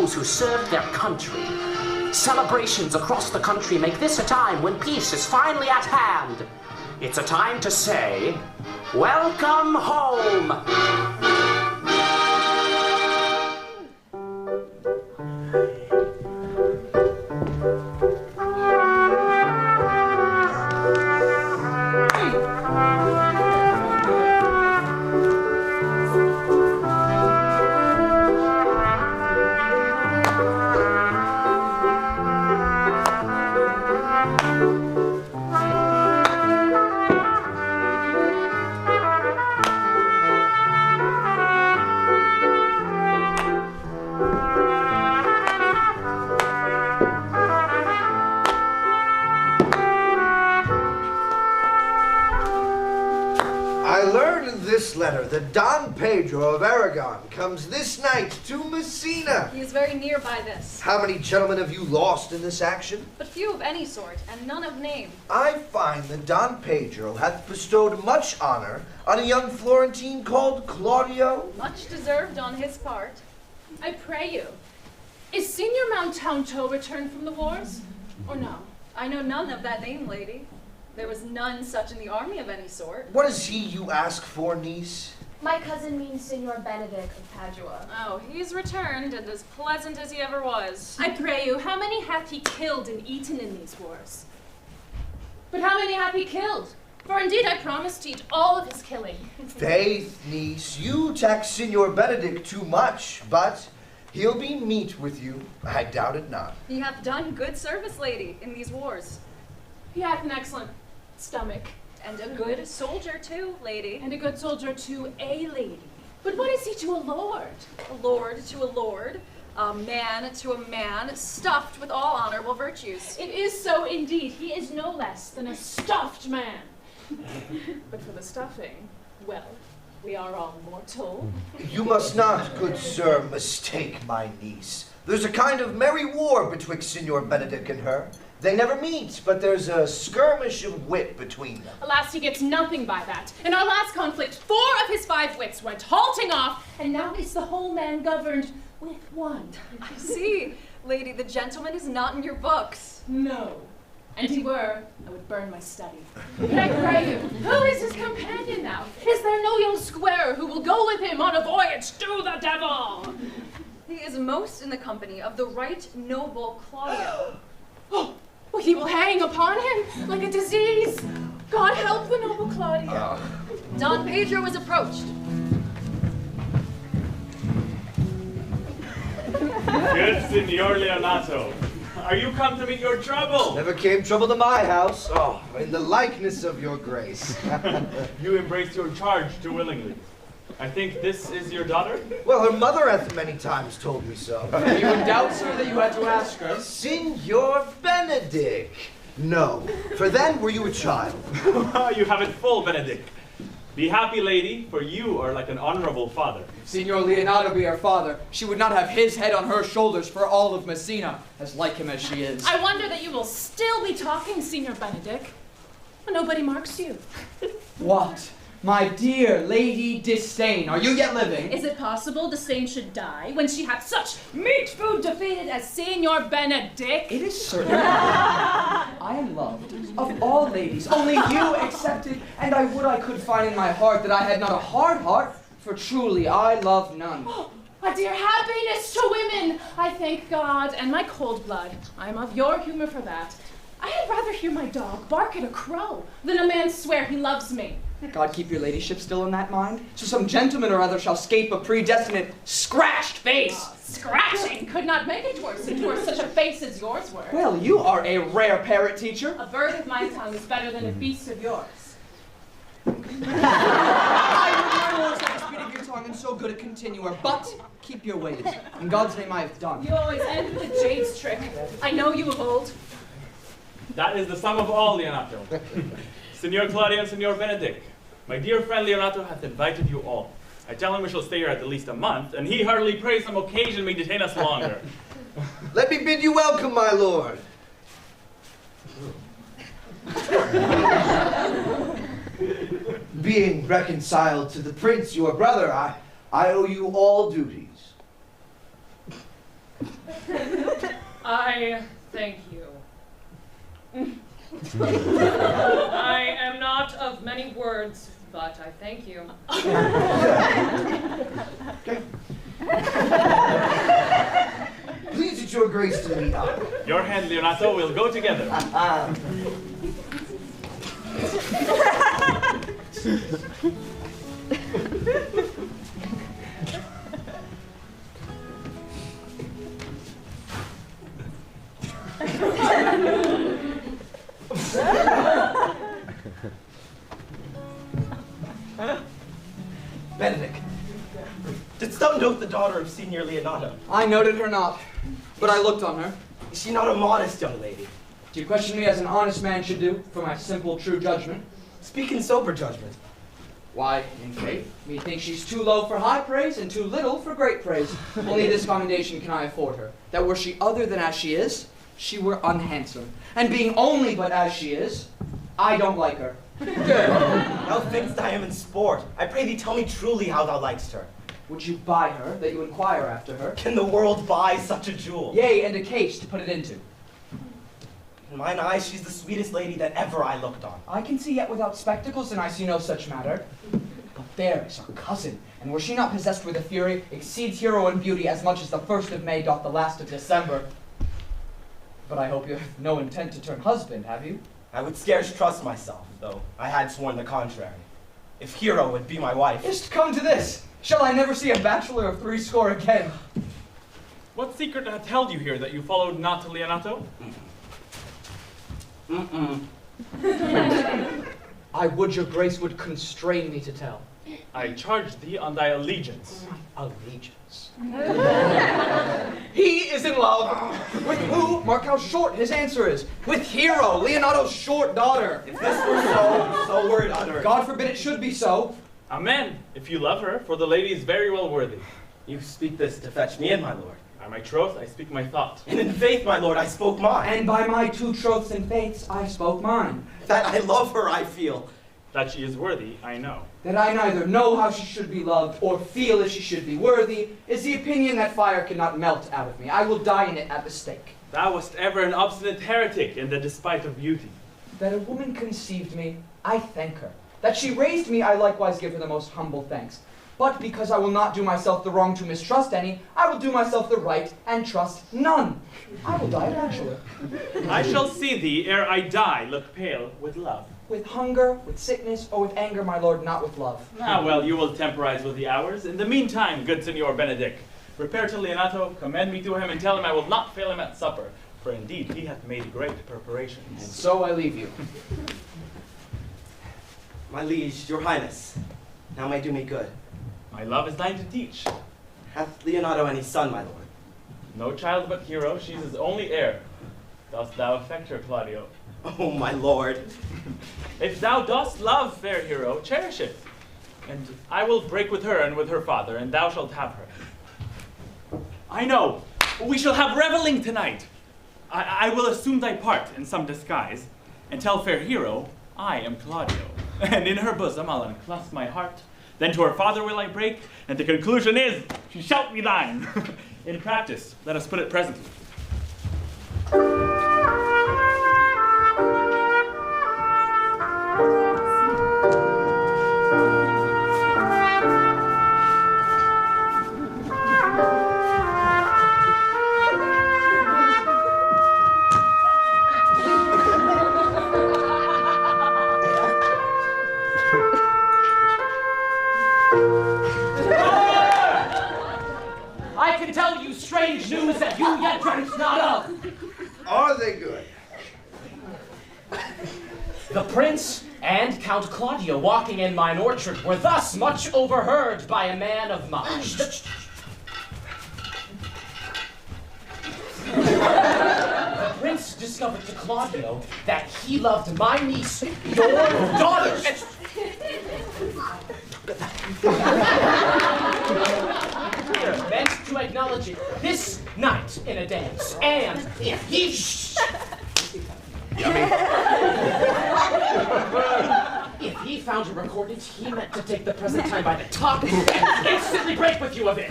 those who served their country. Celebrations across the country make this a time when peace is finally at hand. It's a time to say, welcome home! Letter that Don Pedro of Aragon comes this night to Messina. He is very near by this. How many gentlemen have you lost in this action? But few of any sort, and none of name. I find that Don Pedro hath bestowed much honor on a young Florentine called Claudio. Much deserved on his part. I pray you, is Signor Mountanto returned from the wars, or no? I know none of that name, lady. There was none such in the army of any sort. What is he you ask for, niece? My cousin means Signor Benedict of Padua. Oh, he's returned, and as pleasant as he ever was. I pray you, how many hath he killed and eaten in these wars? But how many hath he killed? For indeed I promise to eat all of his killing. Faith, niece, you tax Signor Benedict too much, but he'll be meet with you. I doubt it not. He hath done good service, lady, in these wars. He hath an excellent stomach. And a good soldier, too, lady. And a good soldier to a lady. But what is he to a lord? A lord to a lord, a man to a man, stuffed with all honorable virtues. It is so indeed. He is no less than a stuffed man. But for the stuffing, well, we are all mortal. You must not, good sir, mistake my niece. There's a kind of merry war betwixt Signor Benedict and her. They never meet, but there's a skirmish of wit between them. Alas, he gets nothing by that. In our last conflict, 4 of his 5 wits went halting off, and now is the whole man governed with 1. I see, lady, the gentleman is not in your books. No. And he were, I would burn my study. But I pray you, who is his companion now? Is there no young squire who will go with him on a voyage to the devil? He is most in the company of the right noble Claudio. Oh, well, he will hang upon him like a disease. God help the noble Claudio. Don Pedro was approached. Good Signor Leonato. Are you come to meet your trouble? Never came trouble to my house. Oh, in the likeness of your grace. You embraced your charge too willingly. I think this is your daughter? Well, her mother hath many times told me so. Are you in doubt, sir, that you had to ask her? Signor Benedict. No, for then were you a child. You have it full, Benedict. Be happy, lady, for you are like an honorable father. If Signor Leonato be her father, she would not have his head on her shoulders for all of Messina, as like him as she is. I wonder that you will still be talking, Signor Benedict. Nobody marks you. What? My dear Lady Disdain, are you yet living? Is it possible Disdain should die when she hath such meat food defeated as Signor Benedict? It is certain. I am loved of all ladies, only you excepted, and I would I could find in my heart that I had not a hard heart, for truly I love none. Oh, a dear happiness to women! I thank God and my cold blood. I am of your humor for that. I had rather hear my dog bark at a crow than a man swear he loves me. God keep your ladyship still in that mind, so some gentleman or other shall scape a predestinate scratched face. Scratching could not make it worse if 'twere such a face as yours were. Well, you are a rare parrot, teacher. A bird of my tongue is better than a beast of yours. I would learn more at the speed of your tongue and so good a continuer, but keep your ways. In God's name I have done. You always end with a jade's trick. I know you of old. That is the sum of all, Leonato. Signor Claudio and Signor Benedict, my dear friend Leonato hath invited you all. I tell him we shall stay here at least a month, and he heartily prays some occasion may detain us longer. Let me bid you welcome, my lord. Being reconciled to the prince, your brother, I owe you all duties. I thank you. I am not of many words, but I thank you. Please, it's your grace to meet up. Your hand, Leonato, will go together. Benedict, didst thou note the daughter of Signor Leonato? I noted her not, but I looked on her. Is she not a modest young lady? Do you question me as an honest man should do, for my simple, true judgment? Speak in sober judgment. Why, in faith, methinks she's too low for high praise and too little for great praise. Only this commendation can I afford her, that were she other than as she is, she were unhandsome. And being only but as she is, I don't like her. Thou thinkst I am in sport. I pray thee tell me truly how thou likest her. Would you buy her, that you inquire after her? Can the world buy such a jewel? Yea, and a case to put it into. In mine eyes, she's the sweetest lady that ever I looked on. I can see yet without spectacles, and I see no such matter. But there is her cousin, and were she not possessed with a fury, exceeds hero in beauty as much as the 1st of May doth the last of December. But I hope you have no intent to turn husband, have you? I would scarce trust myself, though I had sworn the contrary. If Hero would be my wife. Is't come to this? Shall I never see a bachelor of 60 again? What secret hath held you here that you followed not to Leonato? I would your grace would constrain me to tell. I charge thee on thy allegiance. Allegiance. He is in love. With who? Mark how short his answer is. With Hero, Leonato's short daughter. If this were so were it uttered. God forbid it should be so. Amen, if you love her, for the lady is very well worthy. You speak this to fetch me in, my lord. By my troth, I speak my thought. And in faith, my lord, I spoke mine. And by my 2 troths and faiths, I spoke mine. That I love her, I feel. That she is worthy, I know. That I neither know how she should be loved, or feel if she should be worthy, is the opinion that fire cannot melt out of me. I will die in it at the stake. Thou wast ever an obstinate heretic in the despite of beauty. That a woman conceived me, I thank her. That she raised me, I likewise give her the most humble thanks. But because I will not do myself the wrong to mistrust any, I will do myself the right and trust none. I will die a bachelor. I shall see thee, ere I die, look pale with love. With hunger, with sickness, or with anger, my lord, not with love. Ah, well, you will temporize with the hours. In the meantime, good Signor Benedict, repair to Leonato, commend me to him, and tell him I will not fail him at supper, for indeed he hath made great preparations. And so I leave you. My liege, your highness, now may do me good. My love is thine to teach. Hath Leonato any son, my lord? No child but Hero, she's his only heir. Dost thou affect her, Claudio? Oh, my lord. If thou dost love fair Hero, cherish it. And I will break with her and with her father, and thou shalt have her. I know, we shall have reveling tonight. I will assume thy part in some disguise, and tell fair Hero I am Claudio. And in her bosom I'll unclasp my heart. Then to her father will I break, and the conclusion is, she shall be thine. In practice, let us put it presently. I can tell you strange news that you yet dreamt not of. Are they good? The prince and Count Claudio walking in mine orchard were thus much overheard by a man of mine. The prince discovered to Claudio that he loved my niece, your daughter. Meant to acknowledge it this night in a dance, and if he if he found it recorded, he meant to take the present time by the top and instantly break with you of it.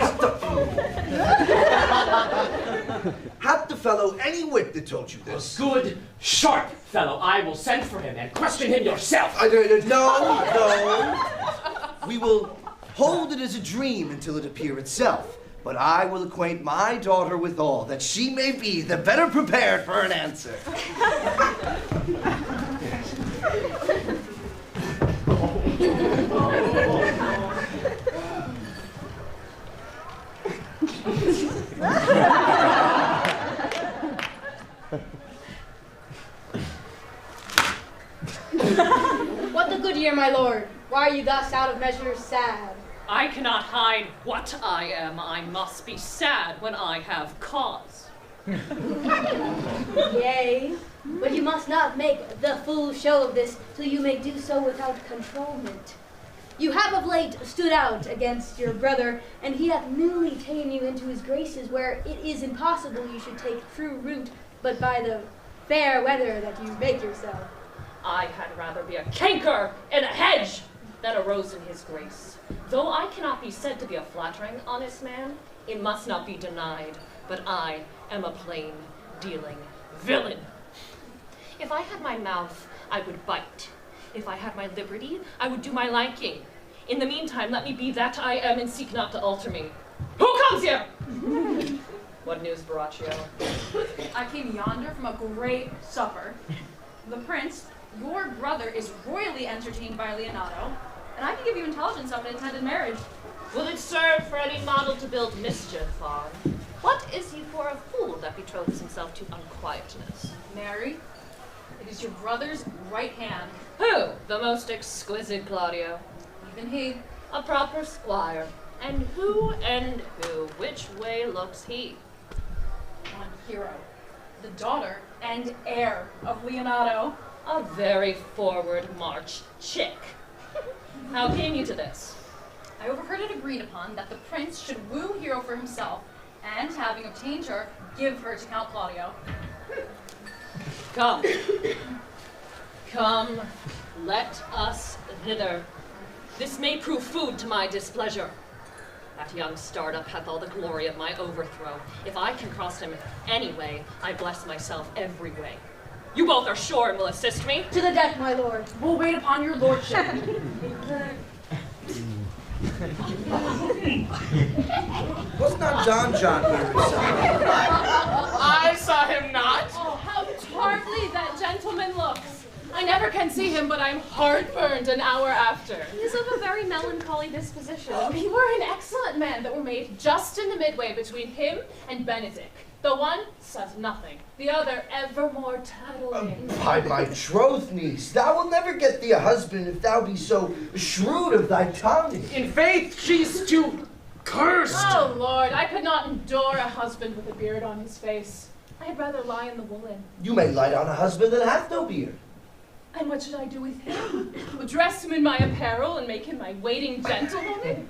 Had the fellow any wit that told you this. A good, sharp fellow. I will send for him and question him yourself. No. We will hold it as a dream until it appear itself. But I will acquaint my daughter with all, that she may be the better prepared for an answer. What the good year, my lord? Why are you thus out of measure sad? I cannot hide what I am. I must be sad when I have cause. Yea, but you must not make the full show of this till you may do so without controlment. You have of late stood out against your brother, and he hath newly ta'en you into his graces, where it is impossible you should take true root, but by the fair weather that you make yourself. I had rather be a canker in a hedge than a rose in his grace. Though I cannot be said to be a flattering, honest man, it must not be denied, but I am a plain dealing villain. If I had my mouth, I would bite. If I had my liberty, I would do my liking. In the meantime, let me be that I am and seek not to alter me. Who comes here? What news, Baraccio? I came yonder from a great supper. The prince, your brother, is royally entertained by Leonato, and I can give you intelligence of an intended marriage. Will it serve for any model to build mischief on? What is he for a fool that betroths himself to unquietness? Mary, it is your brother's right hand. Who? The most exquisite Claudio. Even he. A proper squire. And who? Which way looks he? On Hero, the daughter and heir of Leonato. A very forward march chick. How came you to this? I overheard it agreed upon that the prince should woo Hero for himself, and having obtained her, give her to Count Claudio. Come. Come, let us thither. This may prove food to my displeasure. That young startup hath all the glory of my overthrow. If I can cross him any way, I bless myself every way. You both are sure and will assist me? To the death, my lord. We'll wait upon your lordship. Was not Don John here himself? I saw him not. Oh, how tartly that gentleman looks. I never can see him, but I'm heartburned an hour after. He is of a very melancholy disposition. Oh, he were an excellent man that were made just in the midway between him and Benedict. The one says nothing, the other evermore tattling. By my troth, niece, thou wilt never get thee a husband if thou be so shrewd of thy tongue. In faith, she's too cursed. Oh, Lord, I could not endure a husband with a beard on his face. I had rather lie in the woolen. You may light on a husband that hath no beard. And what should I do with him? Dress him in my apparel and make him my waiting gentlewoman?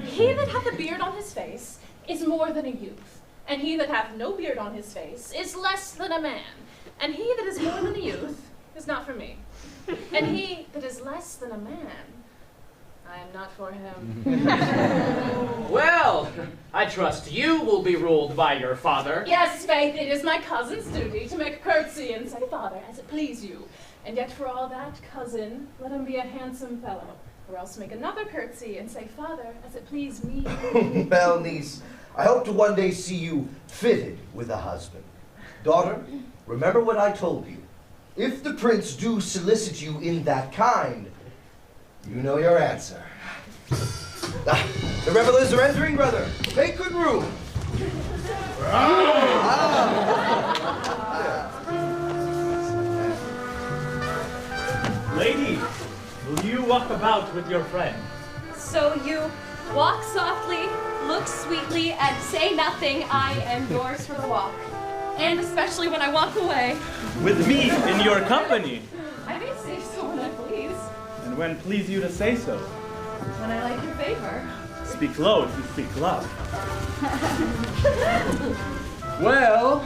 He that hath a beard on his face is more than a youth, and he that hath no beard on his face is less than a man, and he that is more than a youth is not for me, and he that is less than a man, I am not for him. Well, I trust you will be ruled by your father. Yes, faith, it is my cousin's duty to make a curtsy and say, Father, as it please you. And yet for all that, cousin, let him be a handsome fellow, or else make another curtsy and say, Father, as it please me. Well, niece, I hope to one day see you fitted with a husband. Daughter, remember what I told you. If the prince do solicit you in that kind, you know your answer. The revelers are entering, brother. Take good room. Lady, will you walk about with your friend? So you walk softly, look sweetly, and say nothing. I am yours for the walk. And especially when I walk away. With me in your company. I may say so when I please. And when please you to say so? When I like your favor. Speak low if you speak love. Well,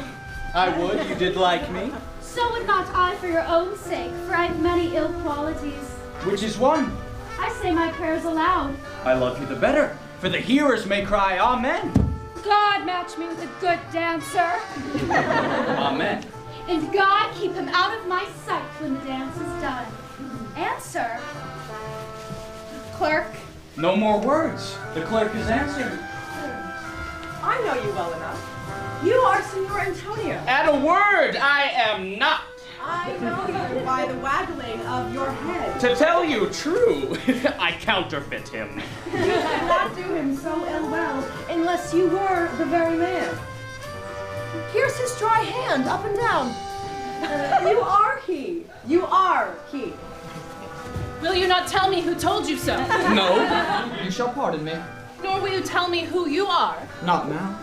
I would you did like me. So would not I for your own sake, for I've many ill qualities. Which is one? I say my prayers aloud. I love you the better, for the hearers may cry Amen. God match me with a good dancer. Amen. And God keep him out of my sight when the dance is done. Answer. Clerk. No more words. The clerk is answered. I know you well enough. You are Senor Antonio. At a word, I am not. I know you by the waggling of your head. To tell you true, I counterfeit him. You could not do him so ill well unless you were the very man. Here's his dry hand, up and down. You are he. You are he. Will you not tell me who told you so? No. You shall pardon me. Nor will you tell me who you are? Not now.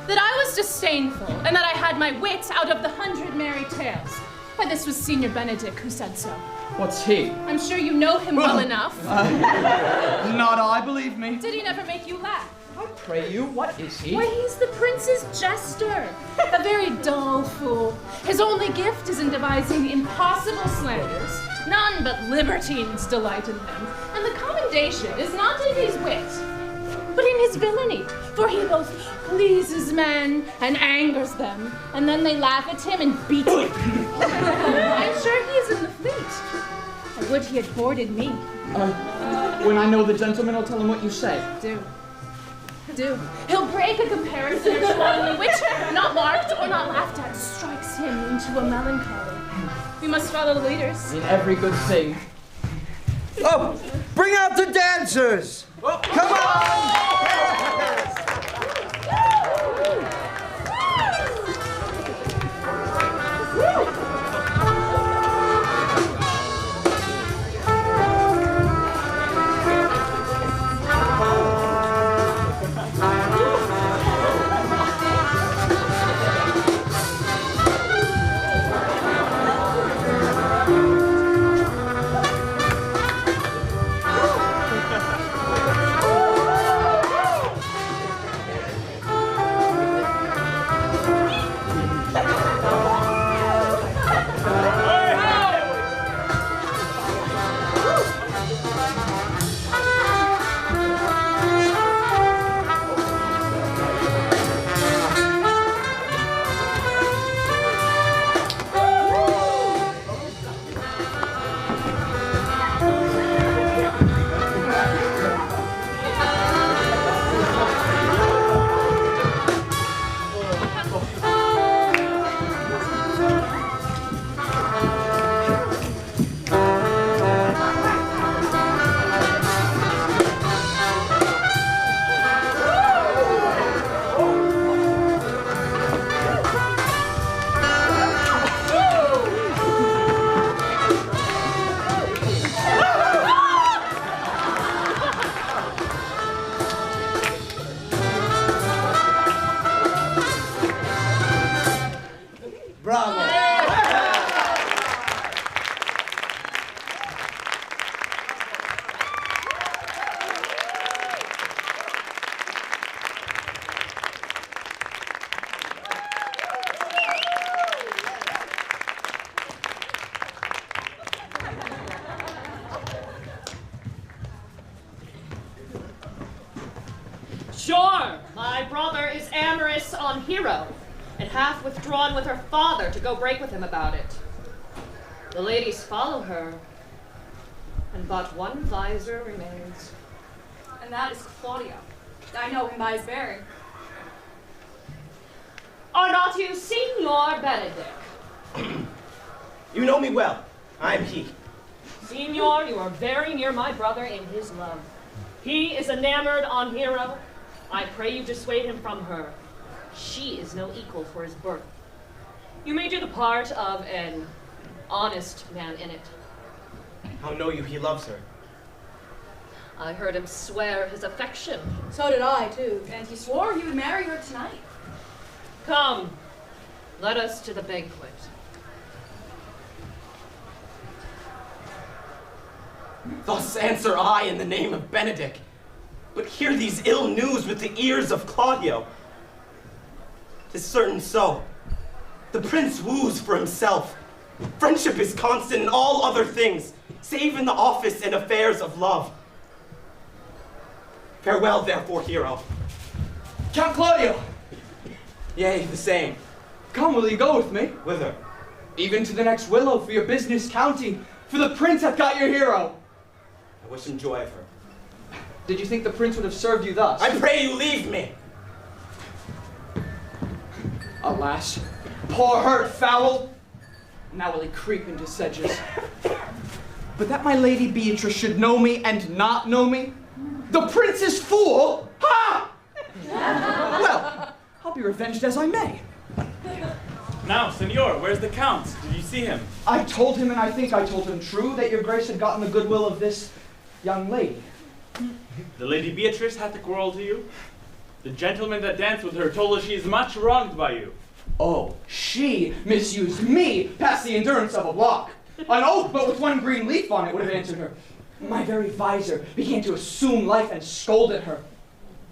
That I was disdainful, and that I had my wits out of the 100 merry tales. Why, this was Signor Benedict who said so. What's he? I'm sure you know him well enough. Not I, believe me. Did he never make you laugh? I pray you, what is he? Why, he's the prince's jester. A very dull fool. His only gift is in devising impossible slanders. None but libertines delight in him. And the commendation is not in his wit, but in his villainy. For he both pleases men and angers them, and then they laugh at him and beat him. I'm sure he is in the fleet. I would he had boarded me. When I know the gentleman, I'll tell him what you say. Do. He'll break a comparison or two, which, not marked or not laughed at, strikes him into a melancholy. We must follow the leaders. In every good thing. Oh, bring out the dancers! Come on! Sure, my brother is amorous on Hero, and half withdrawn with her father to go break with him about it. The ladies follow her, and but one visor remains. And that is Claudio. I know him by his bearing. Are not you Signor Benedict? You know me well. I am he. Signor, you are very near my brother in his love. He is enamored on Hero. I pray you dissuade him from her. She is no equal for his birth. You may do the part of an honest man in it. How know you he loves her? I heard him swear his affection. So did I, too. And he swore he would marry her tonight. Come, let us to the banquet. Thus answer I in the name of Benedict. But hear these ill news with the ears of Claudio. 'Tis certain so. The prince woos for himself. Friendship is constant in all other things, save in the office and affairs of love. Farewell, therefore, Hero. Count Claudio! Yea, the same. Come, will you go with me? Whither? Even to the next willow for your business counting, for the prince hath got your hero. I wish him joy of her. Did you think the prince would have served you thus? I pray you leave me! Alas, poor hurt foul. Now will he creep into sedges. But that my lady Beatrice should know me and not know me? The prince's fool? Ha! Well, I'll be revenged as I may. Now, senor, where's the count? Did you see him? I told him, and I think I told him true, that your grace had gotten the goodwill of this young lady. The lady Beatrice hath a quarrel to you? The gentleman that danced with her told us she is much wronged by you. Oh, she misused me past the endurance of a block. An oak, but with one green leaf on it, would have answered her. My very visor began to assume life and scolded her.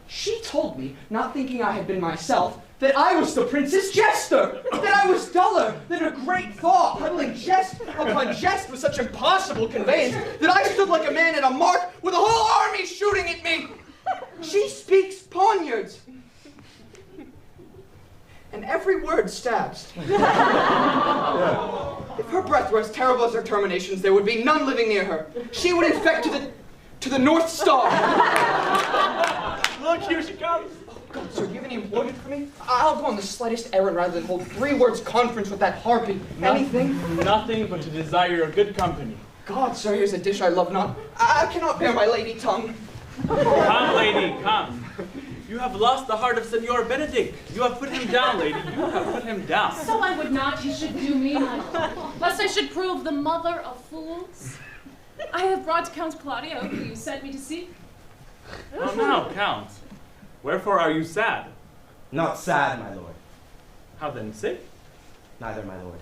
She told me, not thinking I had been myself, that I was the prince's jester, that I was duller than a great thaw, huddling jest upon jest with such impossible conveyance that I stood like a man at a mark with a whole army shooting at me. She speaks poniards, and every word stabs. If her breath were as terrible as her terminations, there would be none living near her. She would infect to the North Star. Look, here she comes. God, sir, do you have any employment for me? I'll go on the slightest errand rather than hold 3 words conference with that harpy. Anything? Nothing but to desire your good company. God, sir, here's a dish I love not. I cannot bear my lady tongue. Come, lady, come. You have lost the heart of Senor Benedict. You have put him down, lady. You have put him down. So I would not you should do me, my lord, lest I should prove the mother of fools. I have brought Count Claudio, who you sent me to seek. Well now, Count, wherefore are you sad? Not sad, my lord. How then, sick? Neither, my lord.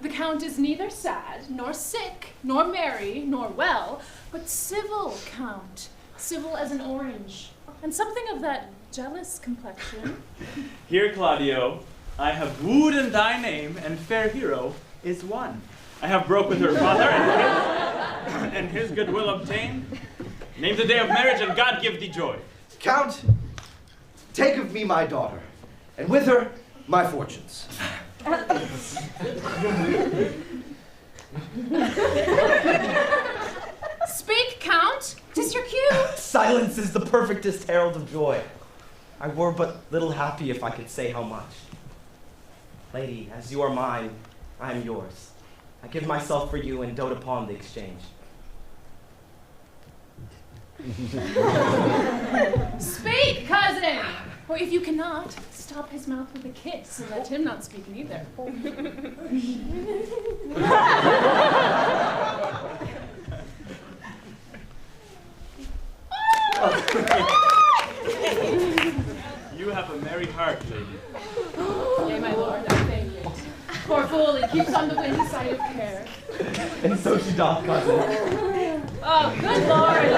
The Count is neither sad, nor sick, nor merry, nor well, but civil, Count. Civil as an orange, and something of that jealous complexion. Here, Claudio, I have wooed in thy name, and fair hero is won. I have broke with her father, and his goodwill obtained. Name the day of marriage, and God give thee joy. Count, take of me my daughter, and with her my fortunes. Speak, Count. 'Tis your cue. Silence is the perfectest herald of joy. I were but little happy if I could say how much. Lady, as you are mine, I am yours. I give myself for you and dote upon the exchange. Speak, cousin! Or if you cannot, stop his mouth with a kiss and let him not speak neither. You have a merry heart, lady. Yea, my lord, I thank it. Poor fool, he keeps on the windy side of care. And so she doth, cousin. Oh, good lord!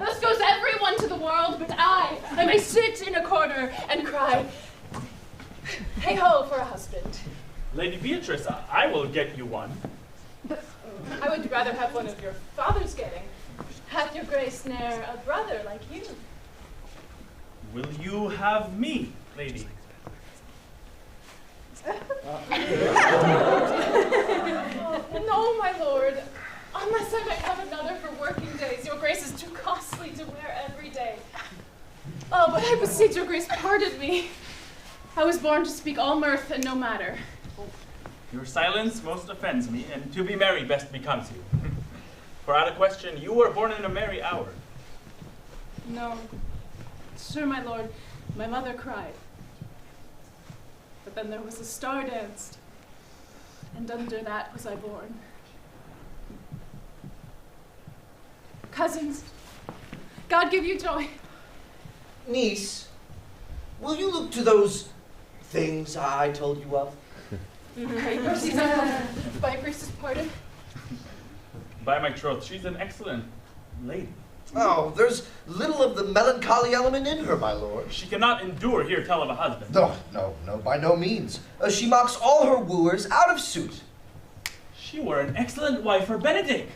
Thus goes everyone to the world, but I may sit in a corner and cry, hey-ho for a husband. Lady Beatrice, I will get you one. I would rather have one of your father's getting. Hath your grace ne'er a brother like you? Will you have me, lady? No, my lord. Unless I might have another for working days, your grace is too costly to wear every day. Oh, but I beseech your grace, pardon me. I was born to speak all mirth and no matter. Your silence most offends me, and to be merry best becomes you. For out of question, you were born in a merry hour. No, sir, my lord, my mother cried. But then there was a star danced, and under that was I born. Cousins, God give you joy. Niece, will you look to those things I told you of? Pray mercies on her, by a priest's pardon. By my troth, she's an excellent lady. Oh, there's little of the melancholy element in her, my lord. She cannot endure hear tell of a husband. No, by no means. She mocks all her wooers out of suit. She were an excellent wife for Benedict.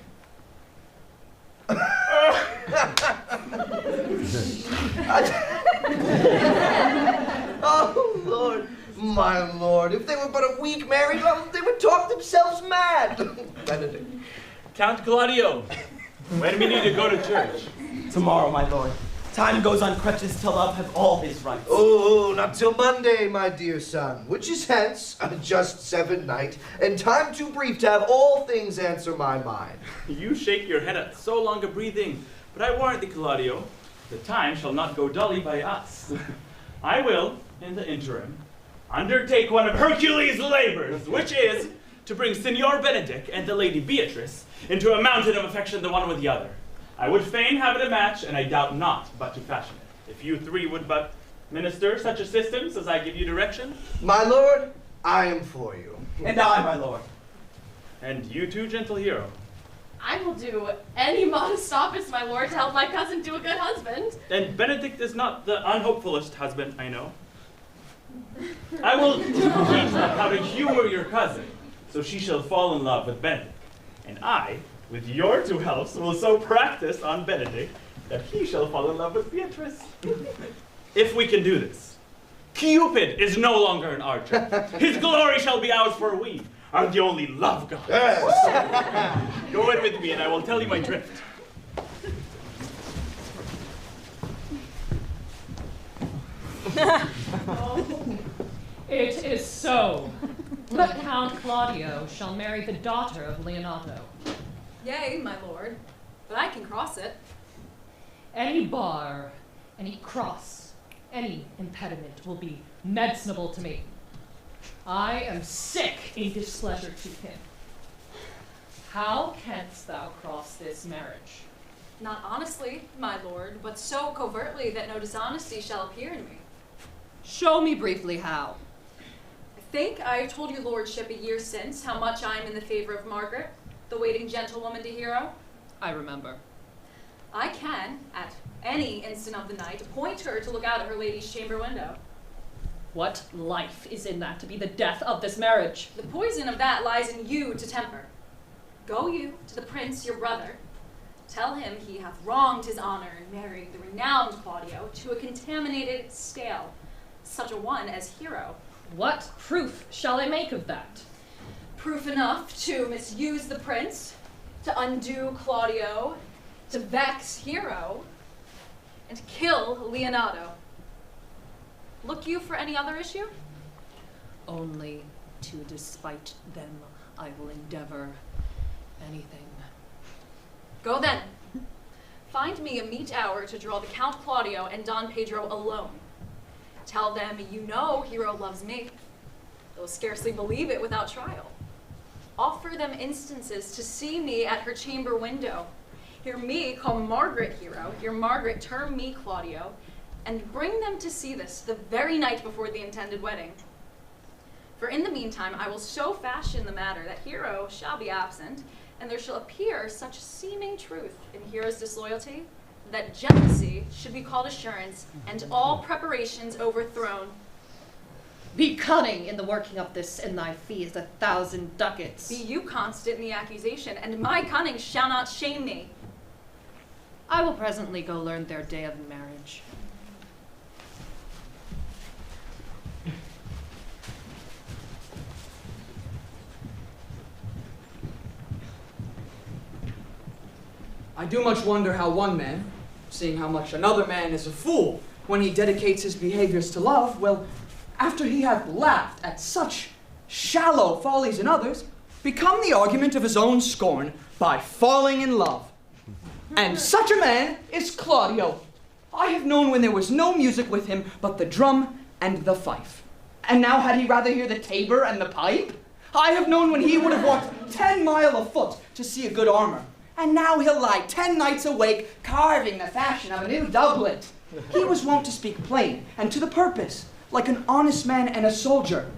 Oh, Lord, my Lord, if they were but a week married, well, they would talk themselves mad. Benedict. Count Claudio, when we need to go to church? Tomorrow, my lord. Time goes on crutches till love have all his rights. Oh, not till Monday, my dear son, which is hence a just 7th night, and time too brief to have all things answer my mind. You shake your head at so long a breathing, but I warn thee, Claudio, the time shall not go dully by us. I will, in the interim, undertake one of Hercules' labors, which is to bring Signor Benedict and the Lady Beatrice into a mountain of affection the one with the other. I would fain have it a match, and I doubt not but to fashion it. If you three would but minister such assistance as I give you direction. My lord, I am for you. And I, my lord. And you too, gentle hero. I will do any modest office, my lord, to help my cousin do a good husband. And Benedict is not the unhopefullest husband I know. I will teach her how to humor your cousin, so she shall fall in love with Benedict. And I, with your two helps, will so practice on Benedict that he shall fall in love with Beatrice. If we can do this, Cupid is no longer an archer. His glory shall be ours, for we are the only love gods. Yes. Go in with me, and I will tell you my drift. It is so. The Count Claudio shall marry the daughter of Leonato. Yea, my lord, but I can cross it. Any bar, any cross, any impediment will be medicinable to me. I am sick in displeasure to him. How canst thou cross this marriage? Not honestly, my lord, but so covertly that no dishonesty shall appear in me. Show me briefly how. I think I have told your lordship a year since how much I am in the favor of Margaret, the waiting gentlewoman to Hero. I remember. I can, at any instant of the night, appoint her to look out at her lady's chamber window. What life is in that to be the death of this marriage? The poison of that lies in you to temper. Go you to the prince, your brother. Tell him he hath wronged his honor in marrying the renowned Claudio to a contaminated stale, such a one as Hero. What proof shall I make of that? Proof enough to misuse the prince, to undo Claudio, to vex Hero, and to kill Leonato. Look you for any other issue? Only to despite them I will endeavor anything. Go then. Find me a meet hour to draw the Count Claudio and Don Pedro alone. Tell them you know Hero loves me. They'll scarcely believe it without trial. Offer them instances to see me at her chamber window. Hear me call Margaret Hero, hear Margaret term me Claudio, and bring them to see this the very night before the intended wedding. For in the meantime, I will so fashion the matter that Hero shall be absent, and there shall appear such seeming truth in Hero's disloyalty, that jealousy should be called assurance, and all preparations overthrown. Be cunning in the working of this, and thy fee is 1,000 ducats. Be you constant in the accusation, and my cunning shall not shame me. I will presently go learn their day of marriage. I do much wonder how one man, seeing how much another man is a fool when he dedicates his behaviors to love, will, after he hath laughed at such shallow follies in others, become the argument of his own scorn by falling in love. And such a man is Claudio. I have known when there was no music with him but the drum and the fife. And now had he rather hear the tabor and the pipe? I have known when he would have walked 10 mile afoot to see a good armor. And now he'll lie 10 nights awake, carving the fashion of a new doublet. He was wont to speak plain and to the purpose, like an honest man and a soldier.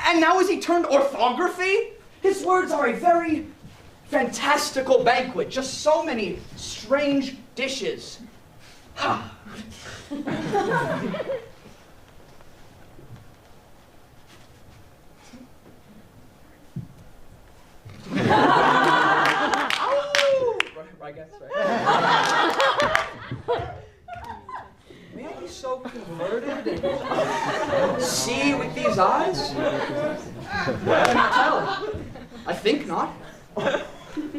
And now is he turned orthography? His words are a very fantastical banquet, just so many strange dishes. I guess, right? May I be so convenient eyes? I cannot tell. I think not.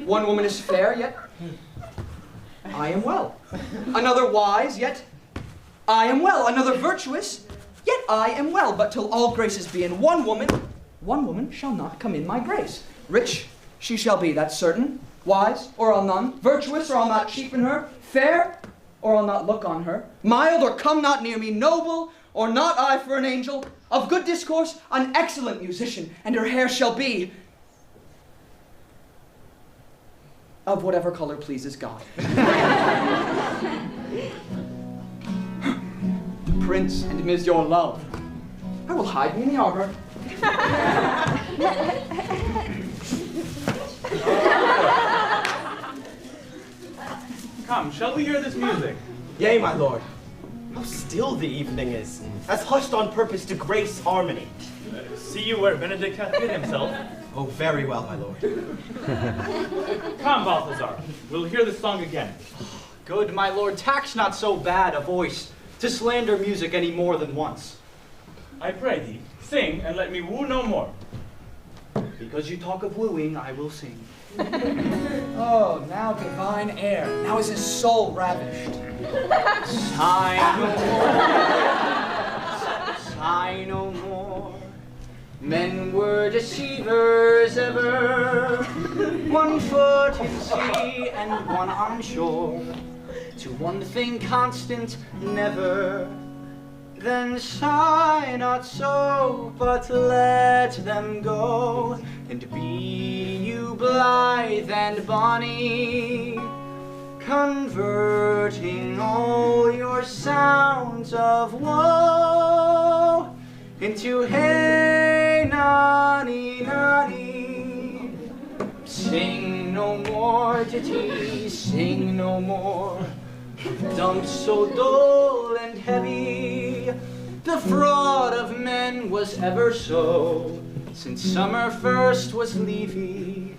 One woman is fair, yet I am well. Another wise, yet I am well. Another virtuous, yet I am well. But till all graces be in one woman shall not come in my grace. Rich she shall be, that's certain. Wise, or I'll none. Virtuous, or I'll not cheapen her. Fair, or I'll not look on her. Mild, or come not near me. Noble, or not I for an angel. Of good discourse, an excellent musician. And her hair shall be of whatever color pleases God. Prince and Miss your love. I will hide me in the arbor. Come, shall we hear this music? Yea, my lord. How still the evening is, as hushed on purpose to grace harmony. See you where Benedict hath hid himself. Oh, very well, my lord. Come, Balthazar, we'll hear this song again. Good, my lord, tax not so bad a voice to slander music any more than once. I pray thee, sing, and let me woo no more. Because you talk of wooing, I will sing. Oh, now divine air. Now is his soul ravished. Sigh no more. Sigh no more. Men were deceivers ever. One foot in sea and one on shore. To one thing constant, never. Then sigh not so, but let them go. And be you blithe and bonny, converting all your sounds of woe into hey nani nani. Sing no more ditties, sing no more dumps so dull and heavy. The fraud of men was ever so, since summer first was leafy.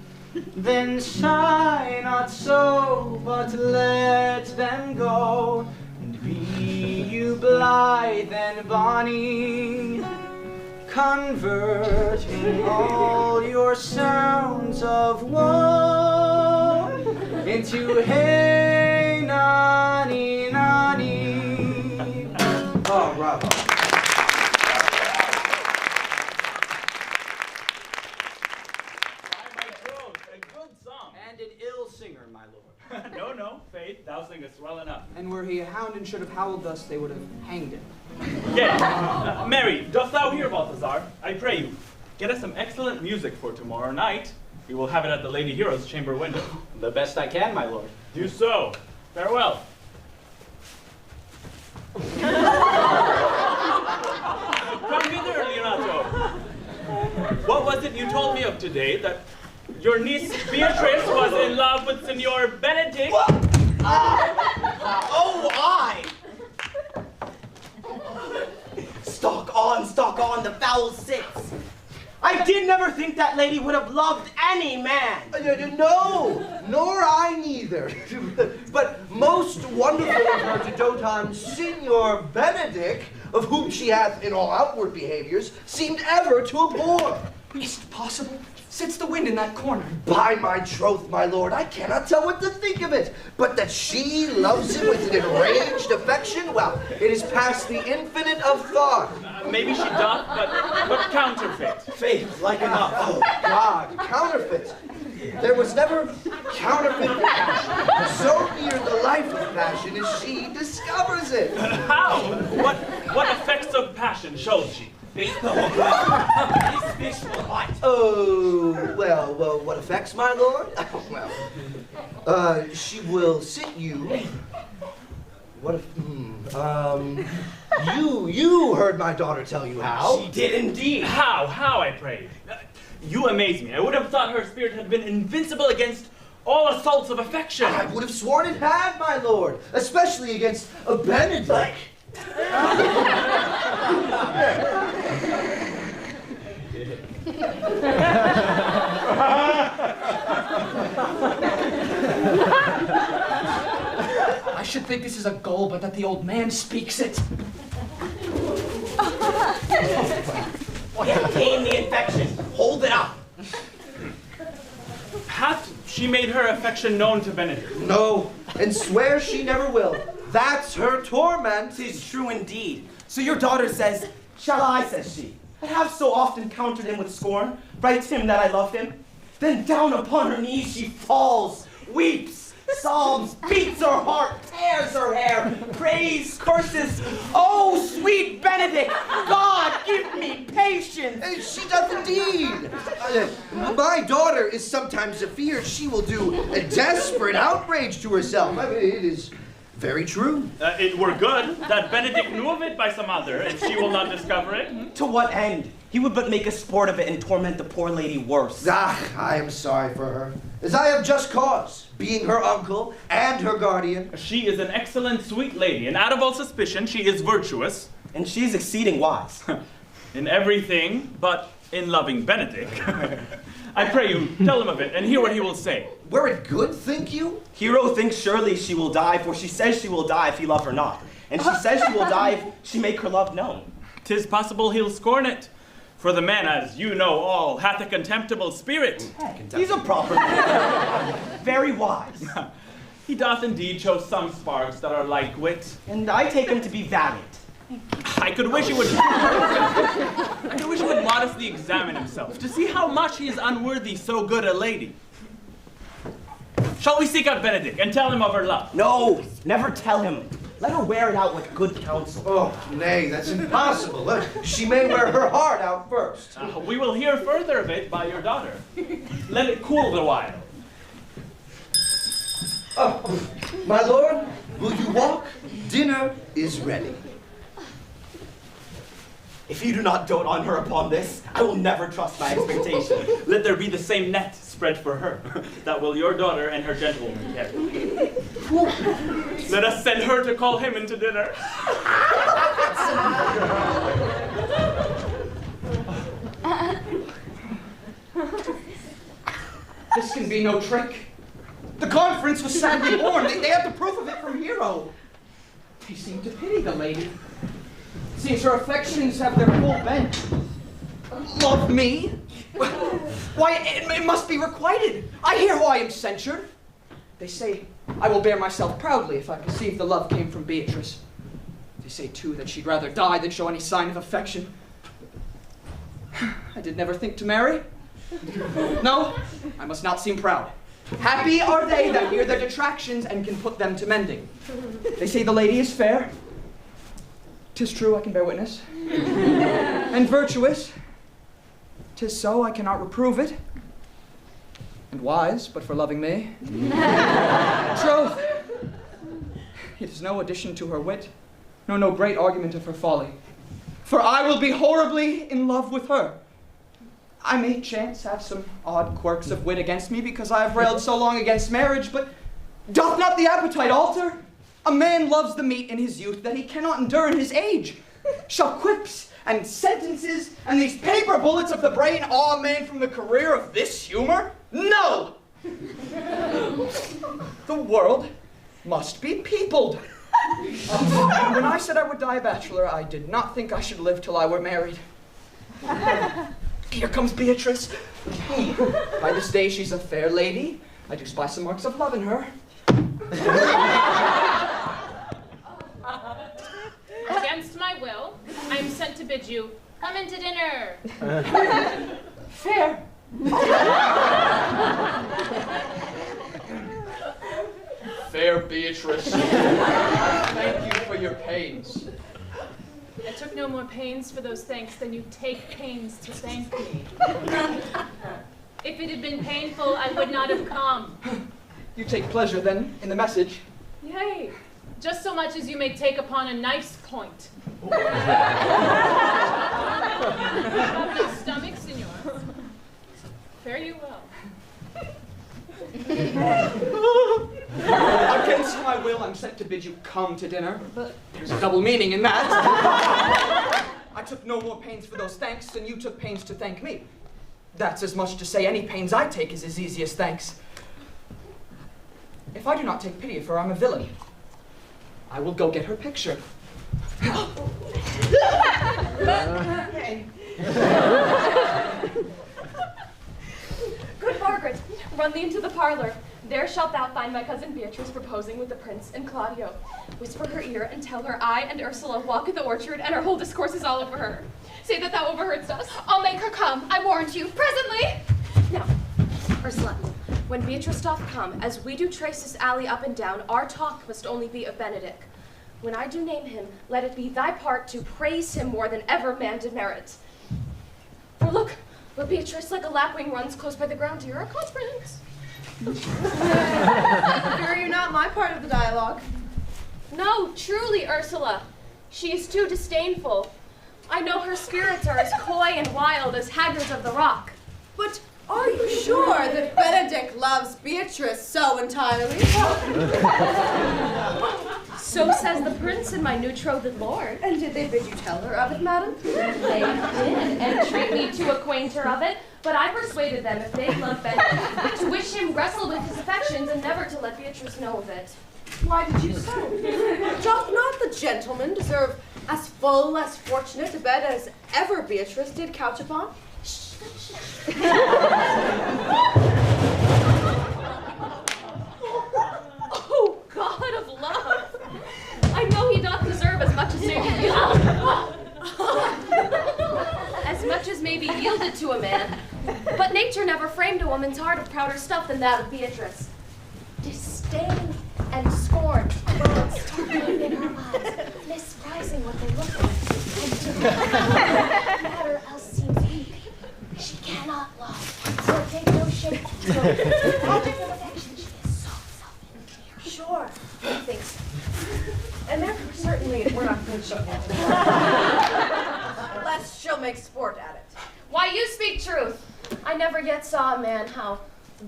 Then sigh not so, but let them go, and be you blithe and bonny, converting all your sounds of woe into hey nani nani. Oh, bravo. And an ill singer, my lord. No, Faith, thou singest well enough. And were he a hound and should have howled thus, they would have hanged him. Yea, Mary, dost thou hear, Balthazar? I pray you, get us some excellent music for tomorrow night. We will have it at the Lady Hero's chamber window. The best I can, my lord. Do so. Farewell. Come hither, Leonato. What was it you told me of today, that your niece Beatrice was in love with Signor Benedict? Oh, I! Stalk on, the foul sits. I did never think that lady would have loved any man. No, nor I neither. But most wonderful of her to dote on Signor Benedict, of whom she hath in all outward behaviors seemed ever to abhor. Is it possible? Sits the wind in that corner? By my troth, my lord, I cannot tell what to think of it. But that she loves him with an enraged affection, well, it is past the infinite of thought. Maybe she doth, but counterfeit. Faith, like enough. Oh, God, counterfeit. There was never counterfeit passion so near the life of passion as she discovers it. How? What effects of passion showed she? Oh, well, what effects, my lord? Well, she will sit you. What if, you heard my daughter tell you how. She did indeed. How, I pray? You amaze me. I would have thought her spirit had been invincible against all assaults of affection. I would have sworn it had, my lord, especially against a Benedict. I should think this is a gull, but that the old man speaks it. Contain the infection. Hold it up. Hath she made her affection known to Benedict? No, and swears she never will. That's her torment. 'Tis true indeed. So your daughter says, shall I, says she, I have so often countered him with scorn, writes him that I love him. Then down upon her knees she falls, weeps, sobs, beats her heart, tears her hair, prays, curses. Oh, sweet Benedict, God, give me patience. She doth indeed. My daughter is sometimes afeard she will do a desperate outrage to herself. I mean, it is very true. It were good that Benedict knew of it by some other, and she will not discover it. To what end? He would but make a sport of it and torment the poor lady worse. Ah, I am sorry for her, as I have just cause, being her uncle and her guardian. She is an excellent sweet lady, and out of all suspicion, she is virtuous. And she is exceeding wise. In everything but in loving Benedict. I pray you, tell him of it, and hear what he will say. Were it good, think you? Hero thinks surely she will die, for she says she will die if he love her not. And she says she will die if she make her love known. 'Tis possible he'll scorn it. For the man, as you know all, hath a contemptible spirit. He's a proper man. Very wise. He doth indeed show some sparks that are like wit. And I take him to be valiant. I could wish he would modestly examine himself to see how much he is unworthy so good a lady. Shall we seek out Benedict and tell him of her love? No, never tell him. Let her wear it out with good counsel. Oh, nay, that's impossible. Look, she may wear her heart out first. We will hear further of it by your daughter. Let it cool the while. Oh, my lord, will you walk? Dinner is ready. If you do not dote on her upon this, I will never trust my expectation. Let there be the same net spread for her, that will your daughter and her gentlewoman carry. Let us send her to call him into dinner. This can be no trick. The conference was sadly born. They have the proof of it from Hero. They seem to pity the lady. Seems her affections have their full bent. Love me? Why, it must be requited. I hear who I am censured. They say I will bear myself proudly if I perceive the love came from Beatrice. They say, too, that she'd rather die than show any sign of affection. I did never think to marry. No, I must not seem proud. Happy are they that hear their detractions and can put them to mending. They say the lady is fair. 'Tis true, I can bear witness. And virtuous. 'Tis so, I cannot reprove it. And wise, but for loving me. Troth, it is no addition to her wit, nor no great argument of her folly. For I will be horribly in love with her. I may chance have some odd quirks of wit against me because I have railed so long against marriage, but doth not the appetite alter? A man loves the meat in his youth that he cannot endure in his age. Shall quips and sentences and these paper bullets of the brain awe a man from the career of this humor? No! The world must be peopled. When I said I would die a bachelor, I did not think I should live till I were married. Here comes Beatrice. By this day she's a fair lady. I do spy some marks of love in her. Against my will, I am sent to bid you come into dinner. Fair. Fair Beatrice. Thank you for your pains. I took no more pains for those thanks than you take pains to thank me. If it had been painful, I would not have come. You take pleasure, then, in the message? Yea, just so much as you may take upon a knife's point. You have no stomach, senor. Fare you well. Against my will, I'm sent to bid you come to dinner. There's a double meaning in that. I took no more pains for those thanks than you took pains to thank me. That's as much to say any pains I take is as easy as thanks. If I do not take pity of her, I'm a villain. I will go get her picture. Good Margaret, run thee into the parlor. There shalt thou find my cousin Beatrice proposing with the prince and Claudio. Whisper her ear and tell her I and Ursula walk in the orchard and our whole discourse is all over her. Say that thou overheardst us. I'll make her come, I warrant you, presently. Now, Ursula, when Beatrice doth come, as we do trace this alley up and down, our talk must only be of Benedick. When I do name him, let it be thy part to praise him more than ever man did merit. For look, where Beatrice like a lapwing runs close by the ground to your conference. Fear you not my part of the dialogue. No, truly, Ursula. She is too disdainful. I know her spirits are as coy and wild as haggards of the rock. But are you sure that Benedick loves Beatrice so entirely? So says the prince and my new-trothed lord. And did they bid you tell her of it, madam? They did entreat me to acquaint her of it, but I persuaded them, if they love Benedick, to wish him wrestle with his affections and never to let Beatrice know of it. Why did you so? Doth not the gentleman deserve as full, as fortunate a bed as ever Beatrice did couch upon? Oh, God of love! I know he doth deserve as much as may be yielded to a man, but nature never framed a woman's heart of prouder stuff than that of Beatrice. Disdain and scorn burn startling in her eyes, misprizing what they look like, and to her matter else seems weak. She cannot love, so take no shape. So, object of affection, she is so self-inferior. Sure. Methinks. And therefore, certainly, we're not good shape. Lest she'll make sport at it. Why, you speak truth. I never yet saw a man how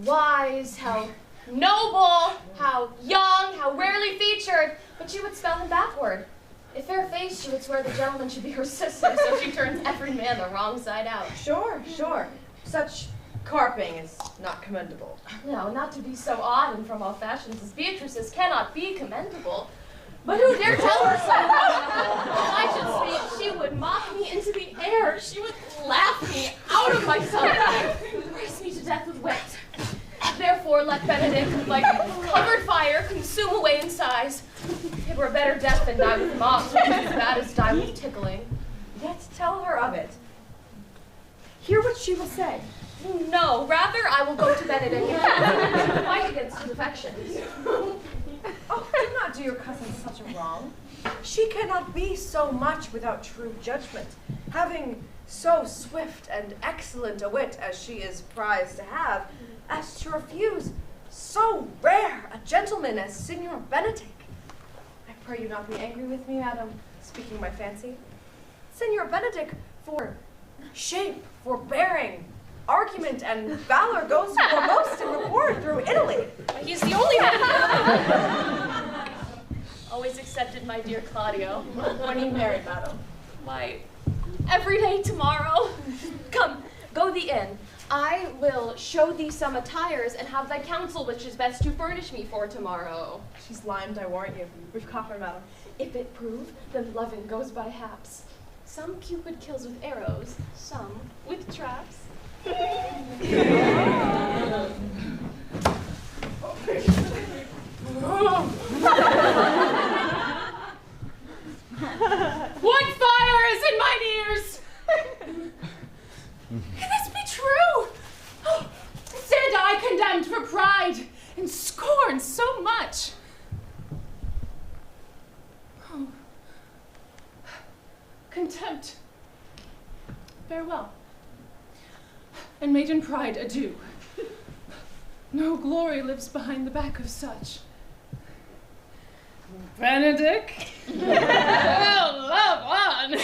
wise, how noble, how young, how rarely featured, but you would spell him backward. If fair face, she would swear the gentleman should be her sister, so she turns every man the wrong side out. Sure, sure. Such carping is not commendable. No, not to be so odd and from all fashions as Beatrice's cannot be commendable. But who dare tell her so? If I should speak, she would mock me into the air. She would laugh me out of myself, race me to death with wit. Therefore, let Benedick, like covered fire, consume away in sighs. It were better death than die with mobs, which is as bad as die with tickling. Yet tell her of it. Hear what she will say. No, rather I will go to Benedick and fight against his affections. Oh, do not do your cousin such a wrong. She cannot be so much without true judgment, having so swift and excellent a wit as she is prized to have, as to refuse so rare a gentleman as Signor Benedick. I pray you not be angry with me, madam, speaking my fancy. Signor Benedick, for shape, for bearing, argument, and valor goes foremost in report through Italy. He's the only man. Always accepted, my dear Claudio. When he married, madam? Why, every day tomorrow. Come, go thee in. I will show thee some attires and have thy counsel which is best to furnish me for tomorrow. She's limed, I warrant you. Brief coffer, madam. If it prove, then loving goes by haps. Some Cupid kills with arrows, some with traps. What fire is in mine ears? Can this be true? Oh, said I condemned for pride and scorn so much. Oh. Contempt. Farewell. And maiden pride, adieu. No glory lives behind the back of such. Benedick? Well, love on!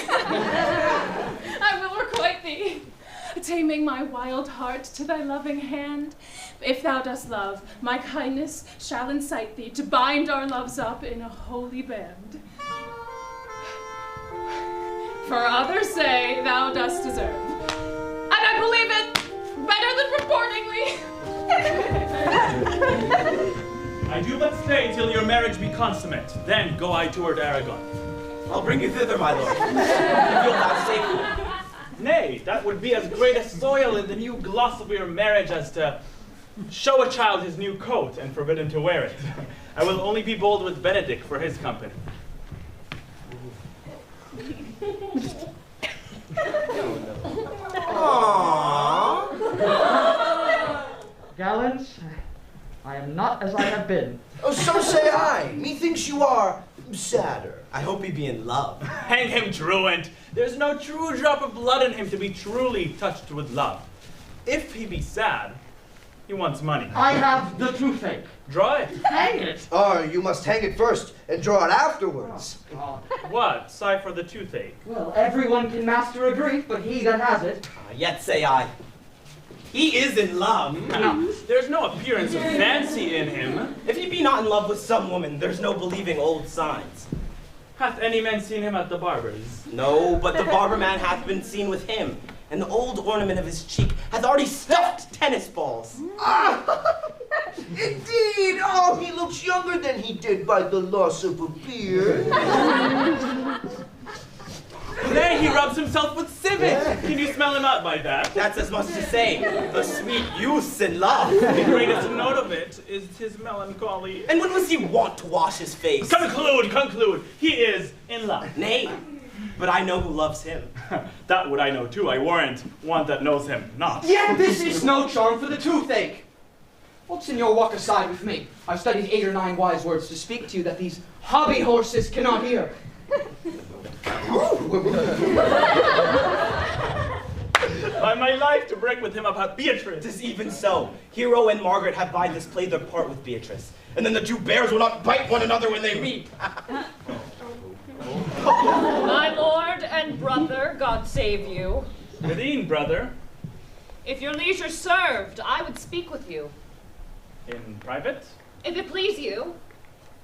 I will requite thee, taming my wild heart to thy loving hand. If thou dost love, my kindness shall incite thee to bind our loves up in a holy band. For others say thou dost deserve, and I believe it better than reportingly. I do but stay till your marriage be consummate. Then go I toward Aragon. I'll bring you thither, my lord, if you'll vouchsafe me. Nay, that would be as great a soil in the new gloss of your marriage as to show a child his new coat and forbid him to wear it. I will only be bold with Benedict for his company. Gallants, I am not as I have been. Oh, so say I. Methinks you are sadder. I hope he be in love. Hang him, truant! There's no true drop of blood in him to be truly touched with love. If he be sad, he wants money. I have the toothache. Draw it. Hang it! You must hang it first and draw it afterwards. What? Sigh for the toothache. Well, everyone can master a grief, but he that has it. Yet say I. He is in love. Now, there's no appearance of fancy in him. If he be not in love with some woman, there's no believing old signs. Hath any man seen him at the barber's? No, but the barber man hath been seen with him, and the old ornament of his cheek hath already stuffed tennis balls. Indeed! Oh, he looks younger than he did by the loss of a beard. Nay, he rubs himself with civet. Can you smell him out by that? That's as much to say, the sweet youth's in love. The greatest note of it is his melancholy. And when was he wont to wash his face? Conclude. He is in love. Nay, but I know who loves him. That would I know too, I warrant one that knows him not. Yet this is no charm for the toothache. Old Senor, walk aside with me. I've studied 8 or 9 wise words to speak to you that these hobby horses cannot hear. By my life to break with him about Beatrice. 'Tis even so. Hero and Margaret have by this played their part with Beatrice. And then the 2 bears will not bite one another when they meet. My lord and brother, God save you. Good e'en, brother. If your leisure served, I would speak with you. In private? If it please you.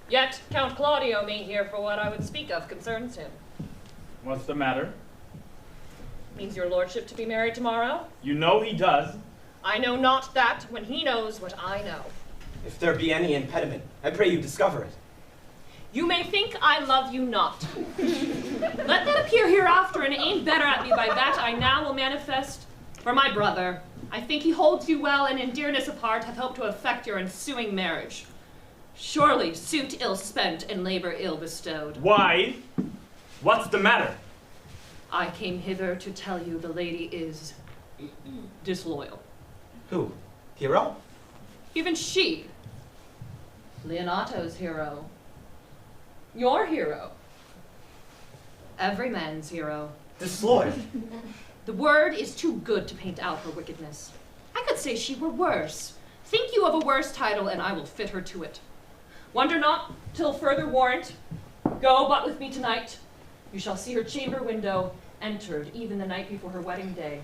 Yet Count Claudio may hear for what I would speak of concerns him. What's the matter? Means your lordship to be married tomorrow? You know he does. I know not that when he knows what I know. If there be any impediment, I pray you discover it. You may think I love you not. Let that appear hereafter and aim better at me by that I now will manifest. For my brother, I think he holds you well and in dearness of heart hath hoped to effect your ensuing marriage. Surely suit ill spent and labor ill bestowed. Why? What's the matter? I came hither to tell you the lady is disloyal. Who? Hero? Even she. Leonato's hero. Your hero. Every man's hero. Disloyal. The word is too good to paint out her wickedness. I could say she were worse. Think you of a worse title, and I will fit her to it. Wonder not till further warrant. Go but with me tonight. You shall see her chamber window entered even the night before her wedding day.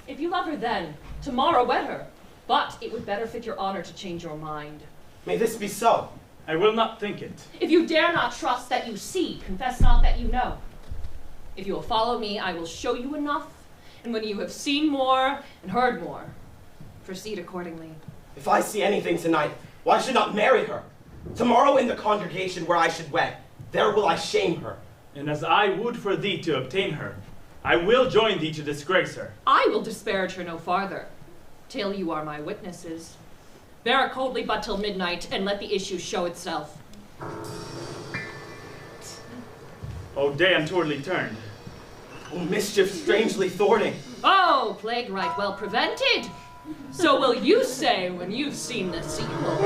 If you love her then, tomorrow wed her. But it would better fit your honor to change your mind. May this be so. I will not think it. If you dare not trust that you see, confess not that you know. If you will follow me, I will show you enough, and when you have seen more and heard more, proceed accordingly. If I see anything tonight, why should not marry her? Tomorrow in the congregation where I should wed, there will I shame her. And as I would for thee to obtain her, I will join thee to disgrace her. I will disparage her no farther, till you are my witnesses. Bear it coldly but till midnight, and let the issue show itself. O day untowardly turned. O mischief strangely thwarting. Oh, plague right well prevented. So will you say when you've seen the sequel.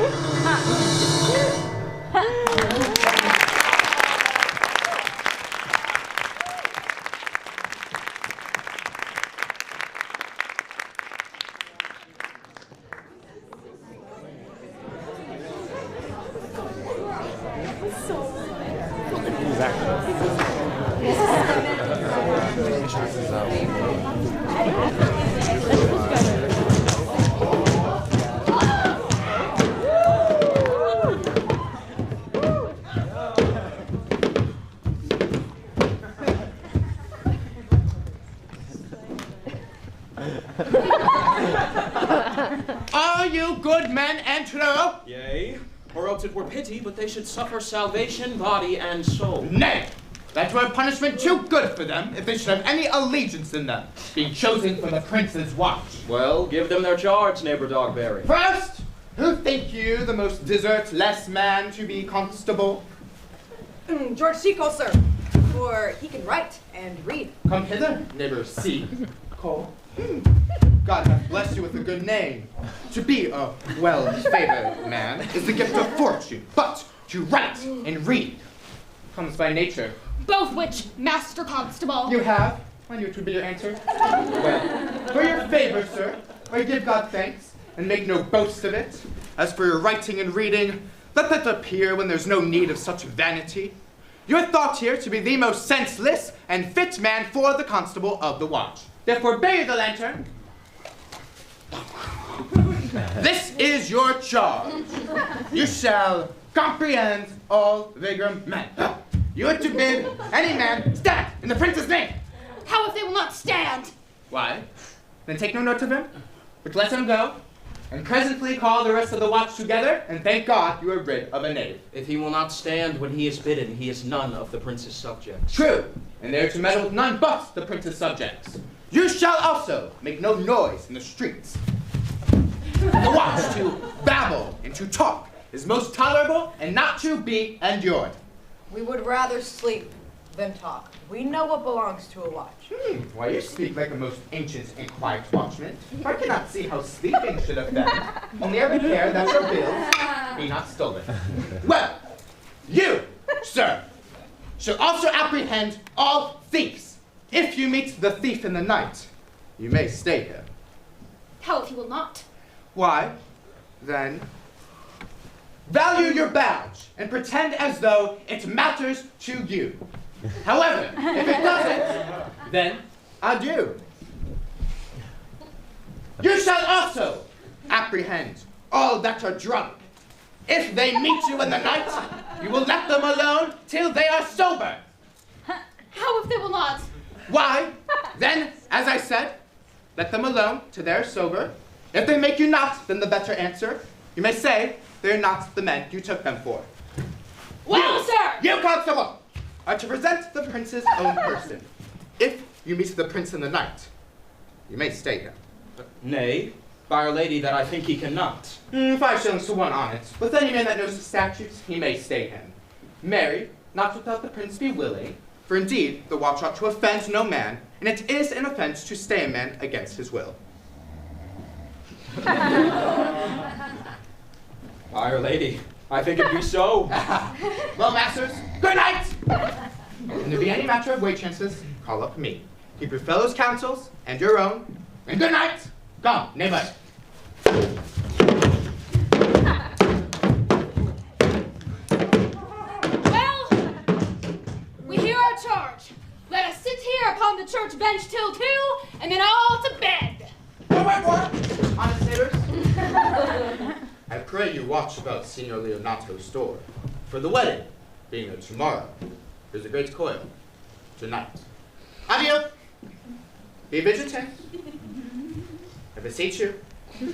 Are you good men enter? Yea, or else it were pity, but they should suffer salvation, body and soul. Nay, That were a punishment too good for them if they should have any allegiance in them, being chosen for the prince's watch. Well, give them their charge, neighbor Dogberry. First, who think you the most desert-less man to be constable? George Seacole, sir, for he can write and read. Come hither, neighbor Seacole. God hath blessed you with a good name. To be a well-favored man is the gift of fortune, but to write and read comes by nature. Both which, Master Constable. You have? I knew it would be your answer. Well, for your favor, sir, I give God thanks, and make no boast of it. As for your writing and reading, let that appear when there's no need of such vanity. You are thought here to be the most senseless and fit man for the constable of the watch. Therefore, bury the lantern. This is your charge. You shall comprehend all vagrom men. You are to bid any man stand in the prince's name. How if they will not stand? Why? Then take no note of him, but let him go, and presently call the rest of the watch together, and thank God you are rid of a knave. If he will not stand when he is bidden, he is none of the prince's subjects. True, and they are to meddle with none but the prince's subjects. You shall also make no noise in the streets. The watch to babble and to talk is most tolerable and not to be endured. We would rather sleep than talk. We know what belongs to a watch. Why, you speak like a most ancient and quiet watchman. I cannot see how sleeping should have been. Only every care that your bills be not stolen. Well, you, sir, shall also apprehend all thieves. If you meet the thief in the night, you may stay here. How if he will not? Why, then, value your badge and pretend as though it matters to you. However, if it doesn't, then adieu. You shall also apprehend all that are drunk. If they meet you in the night, you will let them alone till they are sober. How if they will not? Why, then, as I said, let them alone till they are sober. If they make you not, then the better answer. You may say they are not the men you took them for. Well, sir! You, constable, are to present the prince's own person. If you meet the prince in the night, you may stay here. Nay, by Our Lady, that I think he cannot. 5 shillings to 1 on it. With any man that knows the statutes, he may stay him. Marry, not without the prince be willing, for indeed the watch ought to offend no man, and it is an offense to stay a man against his will. By Our Lady, I think it be so. Well, masters, good night! And there be any matter of way chances, call up me. Keep your fellows' counsels and your own, and good night! Come, neighbor. Well, we hear our charge. Let us sit here upon the church bench till 2, and then all to bed. What? Honest neighbors? I pray you watch about Signor Leonato's store, for the wedding, being tomorrow, there's a great coil tonight. Adieu! Be vigilant. I beseech you. What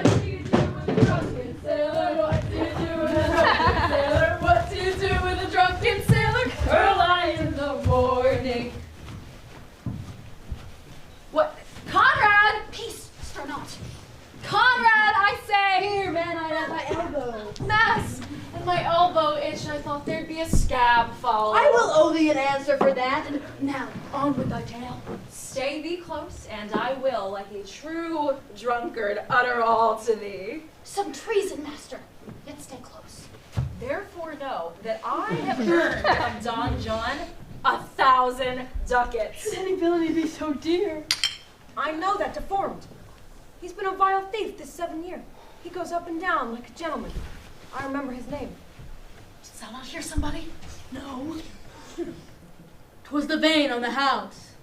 do you do with a drunken sailor? What do you do with a drunken sailor? What do you do with a drunken sailor? Early in the morning. What? Conrad! Peace, stir not. Conrad, I say! Here, man, I have my elbow. Mass! And my elbow itched, I thought there'd be a scab follow. I will owe thee an answer for that. And now, on with thy tale. Stay thee close, and I will, like a true drunkard, utter all to thee. Some treason, master. Yet stay close. Therefore know that I have earned of Don John 1,000 ducats. Could any villainy be so dear? I know that deformed. He's been a vile thief this 7 year. He goes up and down like a gentleman. I remember his name. Did thou not hear somebody? No. 'Twas the vein on the house.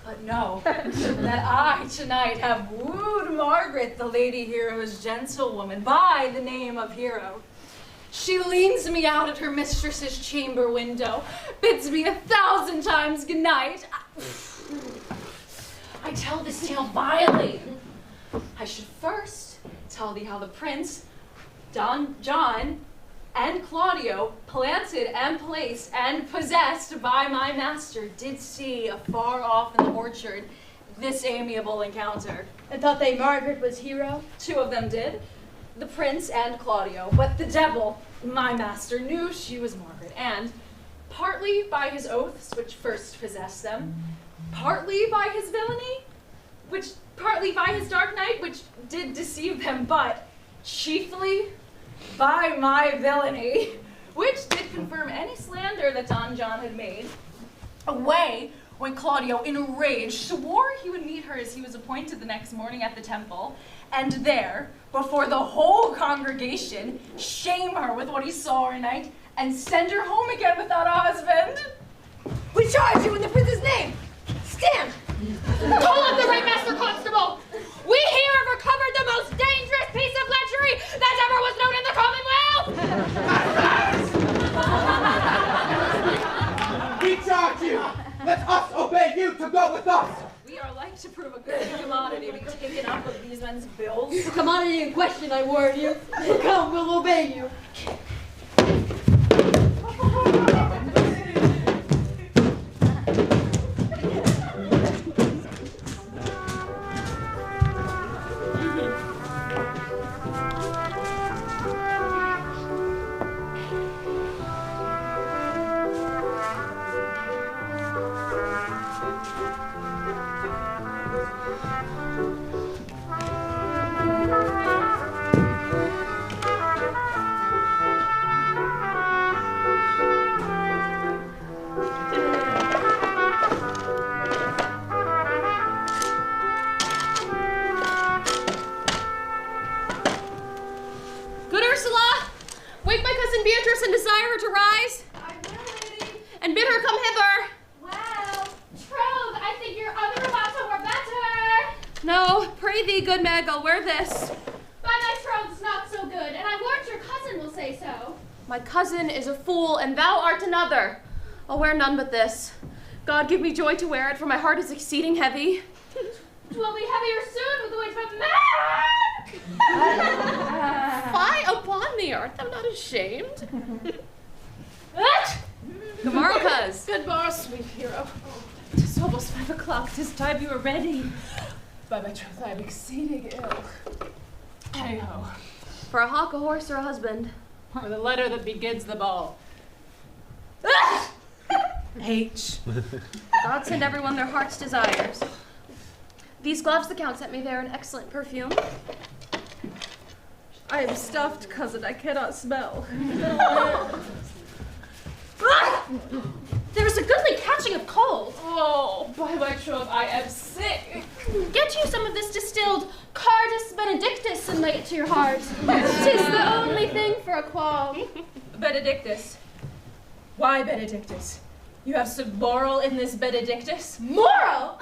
But know that I tonight have wooed Margaret, the Lady Hero's gentlewoman, by the name of Hero. She leans me out at her mistress's chamber window, bids me 1,000 times good night. I tell this tale vilely. I should first tell thee how the prince, Don John, and Claudio, planted and placed and possessed by my master, did see afar off in the orchard this amiable encounter. And thought they Margaret was hero? 2 of them did, the prince and Claudio, but the devil, my master, knew she was Margaret, and partly by his oaths, which first possessed them, partly by his villainy, partly by his dark night, which did deceive them, but chiefly by my villainy, which did confirm any slander that Don John had made, away when Claudio, enraged, swore he would meet her as he was appointed the next morning at the temple, and there, before the whole congregation, shame her with what he saw her night, and send her home again without a husband. We charge you in the prince's name! Stand! Call up the right master constable! We here have recovered the most dangerous piece of lechery that ever was known in the Commonwealth! We charge you! Let us obey you to go with us! We are like to prove a good commodity to be taken up of these men's bills. The commodity in question, I warn you. Come, we'll obey you. Good Meg, I'll wear this. By thy troth's not so good, and I warrant your cousin will say so. My cousin is a fool, and thou art another. I'll wear none but this. God give me joy to wear it, for my heart is exceeding heavy. 'Twill be heavier soon with the weight of a man! Fie upon thee, art thou not ashamed? Good morrow, cuz. Good morrow, sweet hero. 'Tis almost 5 o'clock. 'Tis time you were ready. By my troth, I am exceeding ill. Hey-ho. For a hawk, a horse, or a husband? Or the letter that begins them all. H. God send everyone their heart's desires. These gloves the Count sent me, they're an excellent perfume. I am stuffed, cousin. I cannot smell. There's a goodly catching of cold. Oh, by my troth, I am sick. Get you some of this distilled Cardus Benedictus and lay it to your heart. 'Tis the only thing for a qualm. Benedictus. Why Benedictus? You have some moral in this Benedictus? Moral?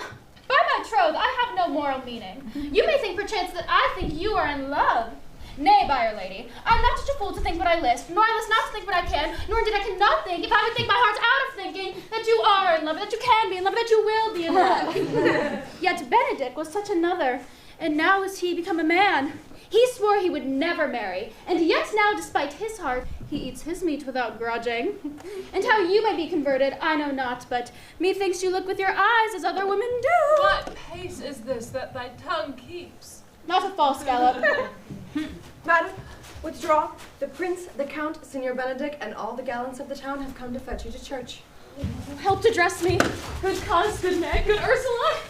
By my troth, I have no moral meaning. You may think perchance that I think you are in love. Nay, byre lady, I'm not such a fool to think what I list, nor I list not to think what I can, nor indeed I cannot think, if I would think my heart out of thinking, that you are in love, that you can be in love, that you will be in love. Yet Benedict was such another, and now is he become a man. He swore he would never marry, and yet now, despite his heart, he eats his meat without grudging. And how you may be converted, I know not, but methinks you look with your eyes as other women do. What pace is this that thy tongue keeps? Not a false gallop. Madam, withdraw. The prince, the count, Signor Benedict, and all the gallants of the town have come to fetch you to church. Help to dress me. Good cause, good Meg, good Ursula.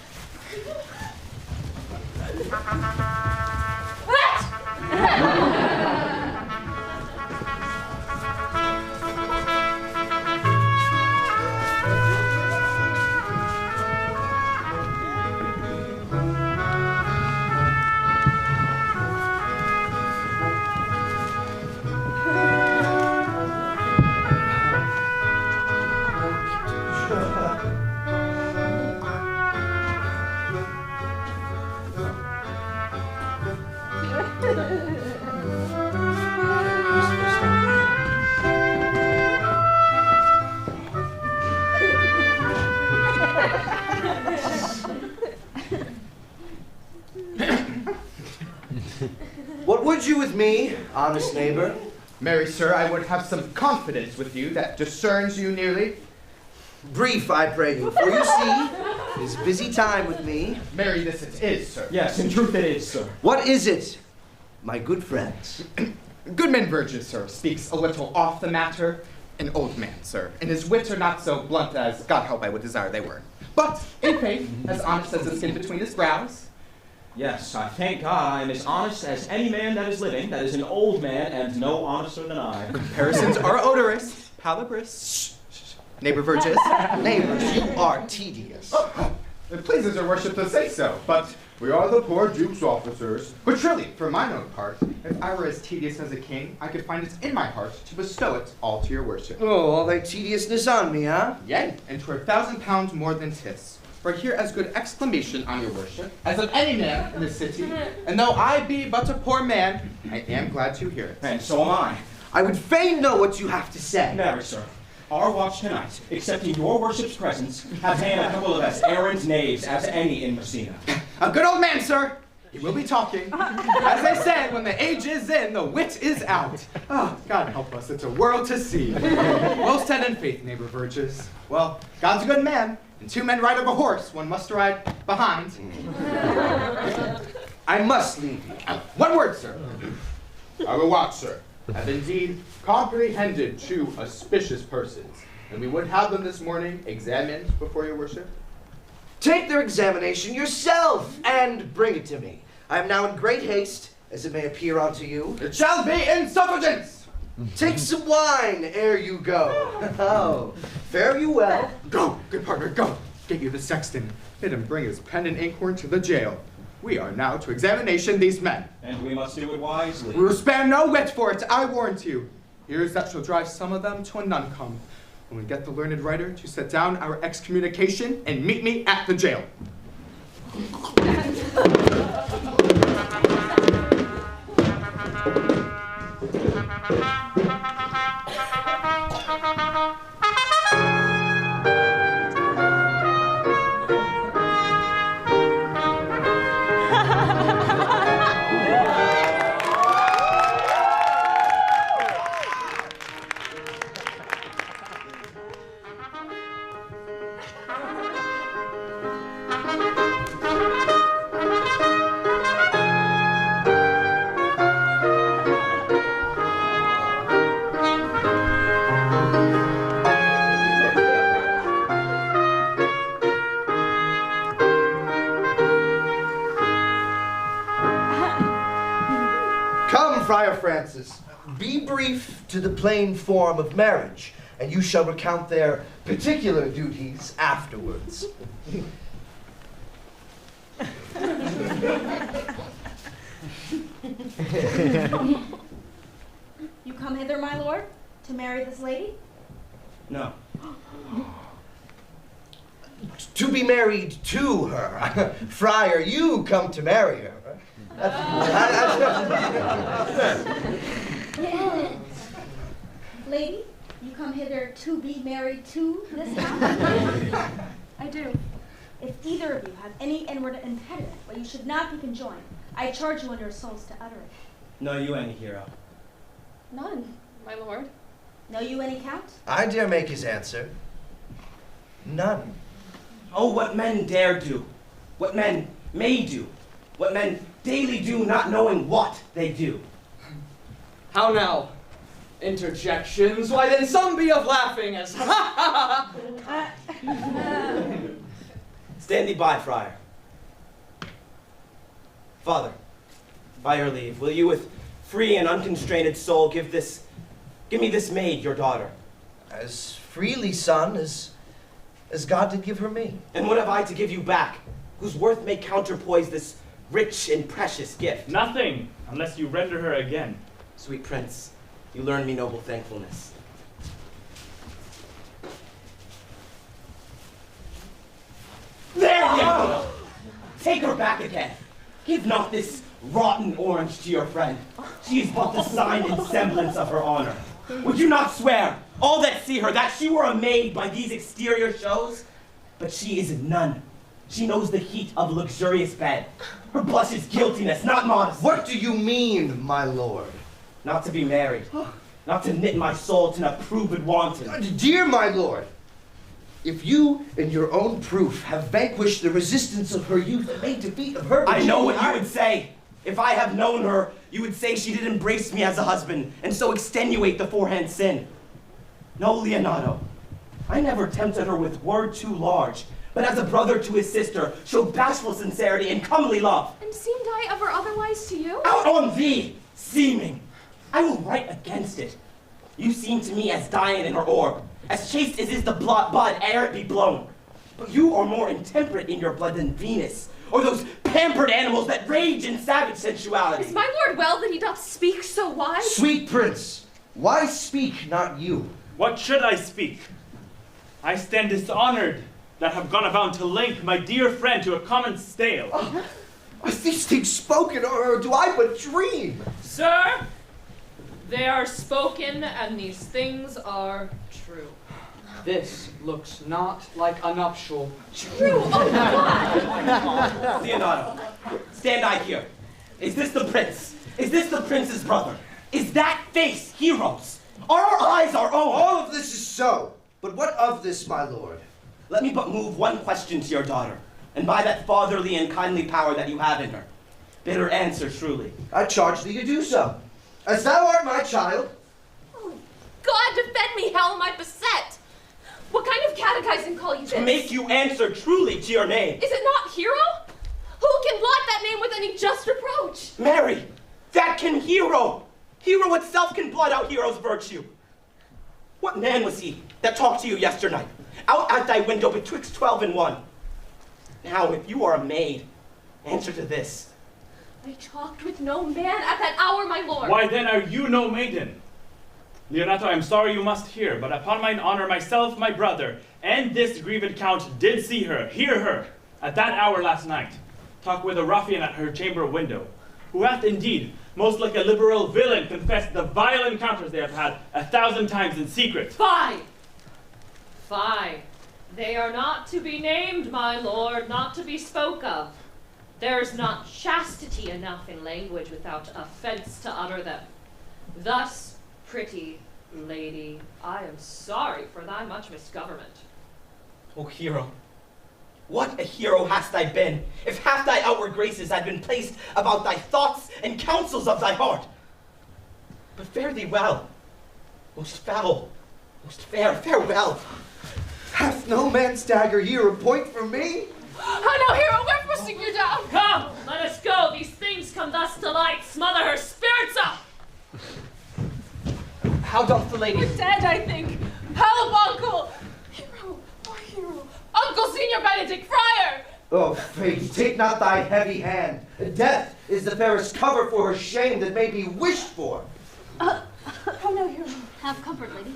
What would you with me, honest neighbor? Marry, sir, I would have some confidence with you that discerns you nearly. Brief, I pray you, for you see, it is busy time with me. Marry, this it is, sir. Yes, in truth it is, sir. What is it, my good friends? Goodman Burgess, sir, speaks a little off the matter. An old man, sir, and his wits are not so blunt as, God help, I would desire they were. But, in faith, as honest as the skin between his brows. Yes, I thank God I am as honest as any man that is living, that is an old man, and no honester than I. Comparisons are odorous, palabrous. Neighbor Burgess. Neighbors, you are tedious. It pleases your worship to say so, but we are the poor duke's officers. But truly, for mine own part, if I were as tedious as a king, I could find it in my heart to bestow it all to your worship. Oh, all that tediousness on me, huh? Yea, and 'twere 1,000 pounds more than 'tis. For here as good exclamation on your worship as of any man in the city, and though I be but a poor man, I am glad to hear it. And so am I. I would fain know what you have to say. Never, sir. Our watch tonight, accepting your worship's presence, have had a couple of as errant knaves as any in Messina. A good old man, sir. He will be talking. As they say, when the age is in, the wit is out. Oh, God help us, it's a world to see. Well said in faith, neighbor Burgess. Well, God's a good man, and 2 men ride of a horse, one must ride behind. I must leave you. 1 word, sir. I will watch, sir. Have indeed comprehended 2 auspicious persons, and we would have them this morning examined before your worship. Take their examination yourself and bring it to me. I am now in great haste, as it may appear unto you. It shall be in suffragance! Take some wine ere you go. Oh, fare you well. Go, good partner, go. Get you the sexton. Bid him bring his pen and inkhorn to the jail. We are now to examination these men. And we must do it wisely. We will spare no wit for it, I warrant you. Ears that shall drive some of them to a none-come. When we get the learned writer to set down our excommunication and meet me at the jail. Friar Francis, be brief to the plain form of marriage, and you shall recount their particular duties afterwards. You come hither, my lord, to marry this lady? No. To be married to her. Friar, you come to marry her. Lady, you come hither to be married to this man? I do. If either of you have any inward impediment, but you should not be conjoined, I charge you on your souls to utter it. Know you any hero? None, my lord. Know you any count? I dare make his answer. None. Oh, what men dare do, what men may do, what men daily do, not knowing what they do. How now? Interjections? Why then some be of laughing as ha ha ha! Stand thee by, friar. Father, by your leave, will you with free and unconstrained soul give me this maid, your daughter? As freely, son, as God did give her me. And what have I to give you back, whose worth may counterpoise this rich and precious gift? Nothing, unless you render her again. Sweet prince, you learn me noble thankfulness. There you go! Take her back again. Give not this rotten orange to your friend. She is but the sign and semblance of her honor. Would you not swear, all that see her, that she were a maid by these exterior shows? But she is none. She knows the heat of luxurious bed. Her blush is guiltiness, not modesty. What do you mean, my lord? Not to be married. not to knit my soul to an approved wanton. Dear my lord, if you, in your own proof, have vanquished the resistance of her youth and made defeat of her... I know what you would say. If I have known her, you would say she did embrace me as a husband, and so extenuate the forehand sin. No, Leonato, I never tempted her with word too large, but as a brother to his sister, showed bashful sincerity and comely love. And seemed I ever otherwise to you? Out on thee, seeming! I will write against it. You seem to me as Dian in her orb, as chaste as is the bud ere it be blown. But you are more intemperate in your blood than Venus, or those pampered animals that rage in savage sensuality. Is my lord well that he doth speak so wise? Sweet prince, why speak not you? What should I speak? I stand dishonored that have gone about to link my dear friend to a common stale. Are these things spoken, or do I but dream? Sir, they are spoken, and these things are true. This looks not like a nuptial. True, oh God! Leonato, stand I here. Is this the prince? Is this the prince's brother? Is that face Hero's? Are our eyes our own? All of this is so, but what of this, my lord? Let me but move one question to your daughter, and by that fatherly and kindly power that you have in her, bid her answer truly. I charge thee to do so. As thou art my child. Oh, God defend me, how am I beset? What kind of catechizing call you this? To make you answer truly to your name. Is it not Hero? Who can blot that name with any just reproach? Mary, that can Hero. Hero itself can blot out Hero's virtue. What man was he that talked to you yesternight, out at thy window betwixt 12 and 1? Now, if you are a maid, answer to this. I talked with no man at that hour, my lord. Why then are you no maiden? Leonato, I am sorry you must hear, but upon mine honor, myself, my brother, and this grieved count did see her, hear her, at that hour last night, talk with a ruffian at her chamber window, who hath indeed, most like a liberal villain, confessed the vile encounters they have had 1,000 times in secret. Fie! Fie! They are not to be named, my lord, not to be spoke of. There's not chastity enough in language without offense to utter them. Thus, pretty lady, I am sorry for thy much misgovernment. O Hero, what a hero hast thou been, if half thy outward graces had been placed about thy thoughts and counsels of thy heart. But fare thee well, most foul, most fair, farewell. Hath no man's dagger here a point for me? Oh no, Hero, wherefore sing you down? Come, let us go. These things come thus to light. Smother her spirits up. How doth the lady? We're dead, I think. Help, uncle! Hero, oh Hero. Uncle Senior Benedict, friar! Oh, fate, take not thy heavy hand. Death is the fairest cover for her shame that may be wished for. Oh no, Hero. Have comfort, lady.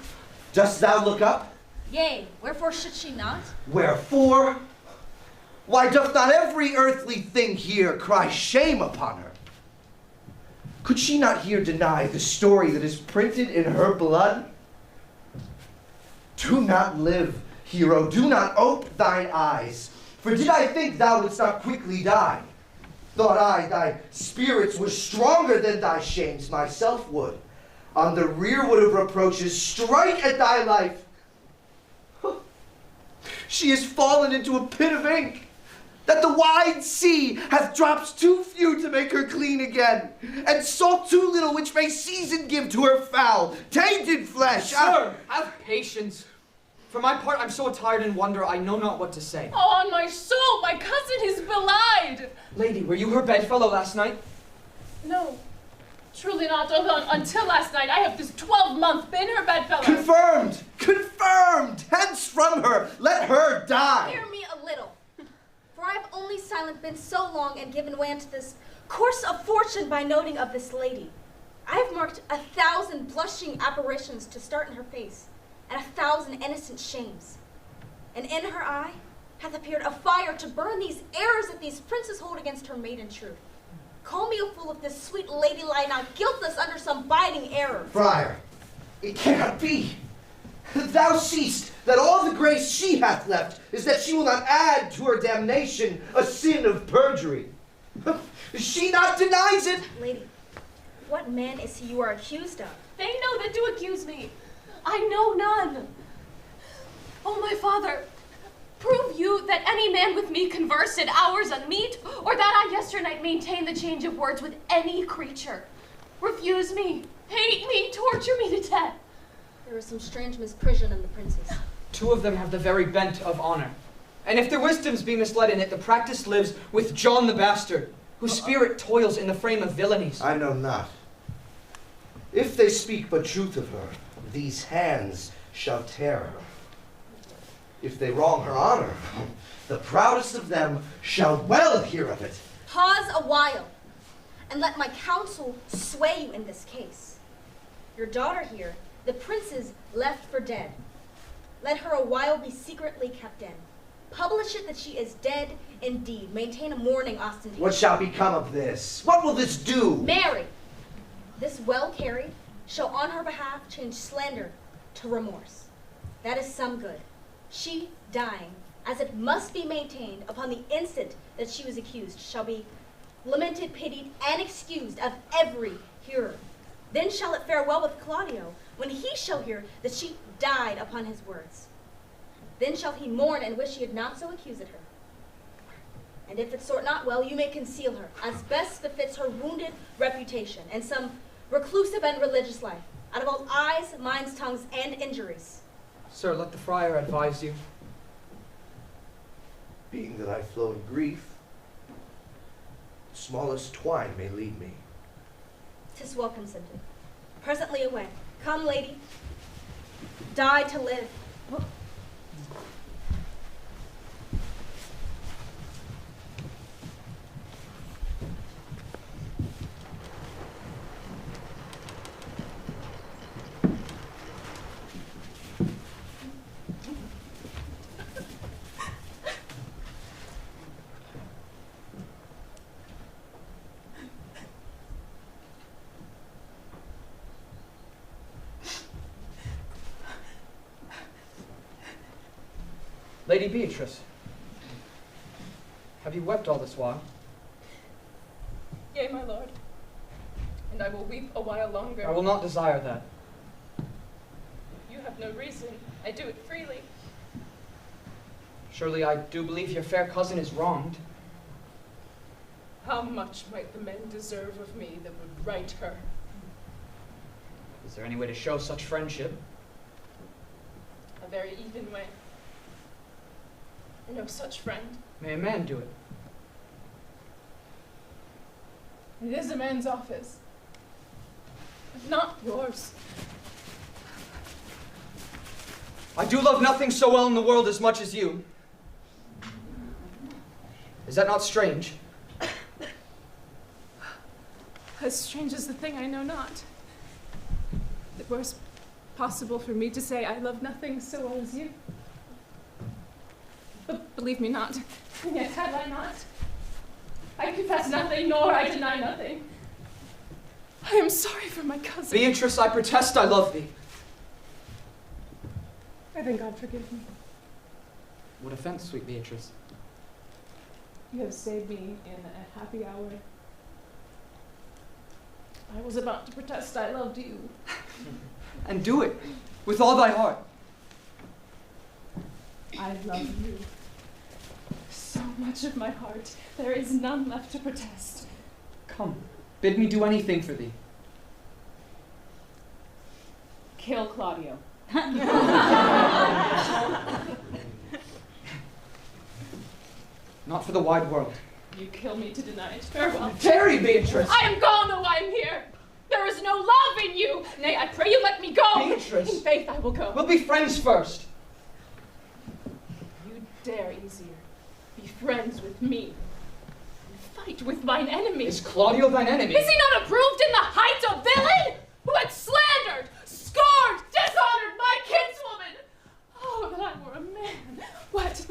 Dost thou look up? Yea, wherefore should she not? Wherefore? Why doth not every earthly thing here cry shame upon her? Could she not here deny the story that is printed in her blood? Do not live, Hero, do not ope thine eyes, for did I think thou wouldst not quickly die, thought I thy spirits were stronger than thy shames, myself would, on the rearward of reproaches, strike at thy life. She is fallen into a pit of ink, that the wide sea hath drops too few to make her clean again, and salt too little which may season give to her foul, tainted flesh. Sir, have patience. For my part, I'm so attired in wonder, I know not what to say. Oh, on my soul, my cousin is belied! Lady, were you her bedfellow last night? No, truly not, although until last night I have this 12-month been her bedfellow. Confirmed! Confirmed! Hence from her! Let her die! Hear me a little. For I have only silent been so long and given way unto this course of fortune by noting of this lady. I have marked 1,000 blushing apparitions to start in her face, and 1,000 innocent shames. And in her eye hath appeared a fire to burn these errors that these princes hold against her maiden truth. Call me a fool if this sweet lady lie not guiltless under some biding error. Friar, it cannot be. Thou seest that all the grace she hath left is that she will not add to her damnation a sin of perjury. She not denies it. Lady, what man is he you are accused of? they know that do accuse me. I know none. Oh, my father, prove you that any man with me conversed hours unmeet, or that I yesternight maintained the change of words with any creature. Refuse me, hate me, torture me to death. There is some strange misprision in the princes. 2 of them have the very bent of honor. And if their wisdoms be misled in it, the practice lives with John the Bastard, whose spirit toils in the frame of villainies. I know not. If they speak but truth of her, these hands shall tear her. If they wrong her honor, the proudest of them shall well hear of it. Pause a while, and let my counsel sway you in this case. Your daughter here, the princes left for dead. Let her a while be secretly kept in. Publish it that she is dead indeed. Maintain a mourning ostentation. What shall become of this? What will this do? Mary, this well carried, shall on her behalf change slander to remorse. That is some good. She, dying, as it must be maintained upon the instant that she was accused, shall be lamented, pitied, and excused of every hearer. Then shall it fare well with Claudio, when he shall hear that she died upon his words. Then shall he mourn and wish he had not so accused her. And if it sort not well, you may conceal her, as best befits her wounded reputation, and some reclusive and religious life, out of all eyes, minds, tongues, and injuries. Sir, let the friar advise you. Being that I flow in grief, the smallest twine may lead me. 'Tis well consented. Presently away. Come, lady. Die to live. Lady Beatrice, have you wept all this while? Yea, my lord. And I will weep a while longer. I will not desire that. You have no reason. I do it freely. Surely I do believe your fair cousin is wronged. How much might the men deserve of me that would right her? Is there any way to show such friendship? A very even way. No such friend. May a man do it? It is a man's office, but not yours. I do love nothing so well in the world as much as you. Is that not strange? As strange as the thing I know not. It were possible for me to say I love nothing so well as you. But believe me not, and yet had I not. I confess nothing, nor I deny nothing. I am sorry for my cousin. Beatrice, I protest I love thee. I thank God forgive me. What offense, sweet Beatrice? You have saved me in a happy hour. I was about to protest I loved you. And do it, with all thy heart. I love you. So much of my heart, there is none left to protest. Come, bid me do anything for thee. Kill Claudio. Not for the wide world. You kill me to deny it. Farewell. Tarry, Beatrice! I am gone though I am here. There is no love in you. Nay, I pray you let me go. Beatrice! In faith, I will go. We'll be friends first. You dare easier be friends with me and fight with mine enemy. Is Claudio thine enemy? Is he not approved in the height of villain? Who had slandered, scorned, dishonored my kinswoman? Oh, that I were a man. What?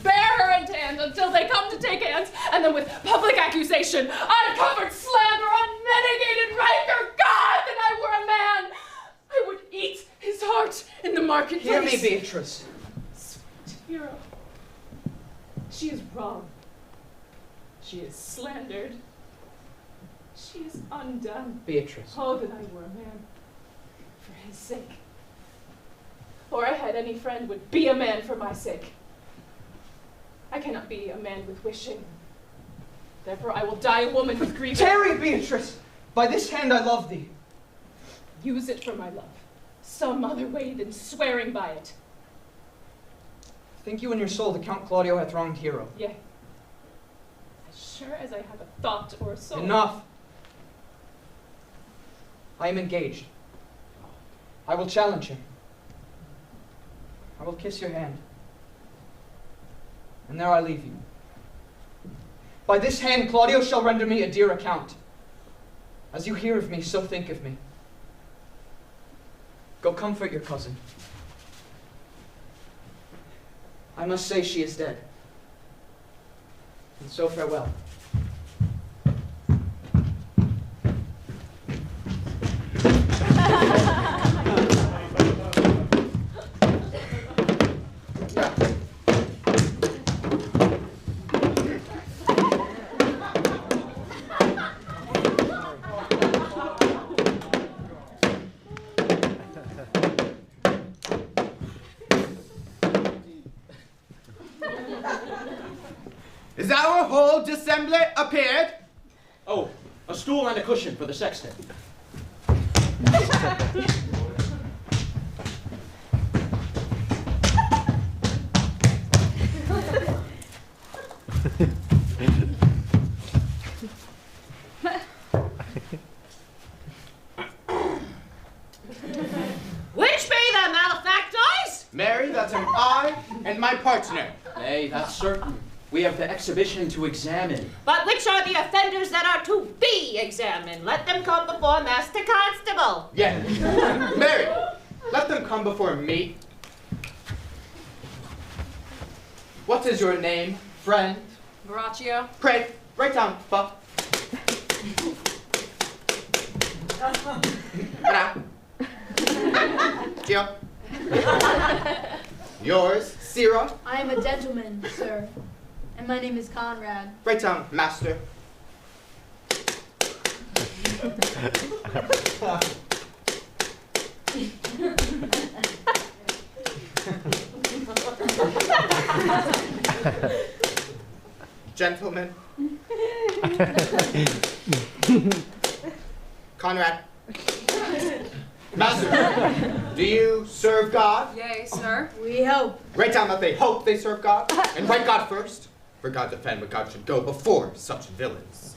Bear her in hand until they come to take hands, and then with public accusation, uncovered slander, unmitigated rancor, God, that I were a man! I would eat his heart in the marketplace. Hear me, Beatrice. Sweet hero. She is wrong. She is slandered. She is undone. Beatrice. Oh, that I were a man. for his sake. Or I had any friend would be a man for my sake. I cannot be a man with wishing. Therefore I will die a woman with grieving. Tarry, Beatrice! By this hand I love thee. Use it for my love. Some other way than swearing by it. Think you in your soul the Count Claudio hath wronged Hero? Yea. As sure as I have a thought or a soul. Enough! I am engaged. I will challenge him. I will kiss your hand. And there I leave you. By this hand Claudio shall render me a dear account. As you hear of me, so think of me. Go comfort your cousin. I must say she is dead. And so farewell. Is our whole dissembly appeared? Oh, a stool and a cushion for the sexton. Which be the malefactors? Mary, that am I and my partner. Nay, that's certain. We have the exhibition to examine. But which are the offenders that are to be examined? Let them come before Master Constable. Yeah. Mary, let them come before me. What is your name, friend? Baraccio. Pray, write down, Buff. Gio. Yours, Sierra. I am a gentleman, sir. And my name is Conrad. Write down, Master. Gentlemen. Conrad. Master, do you serve God? Yea, sir. We hope. Write down that they hope they serve God, and write God first, for God defend what God should go before such villains.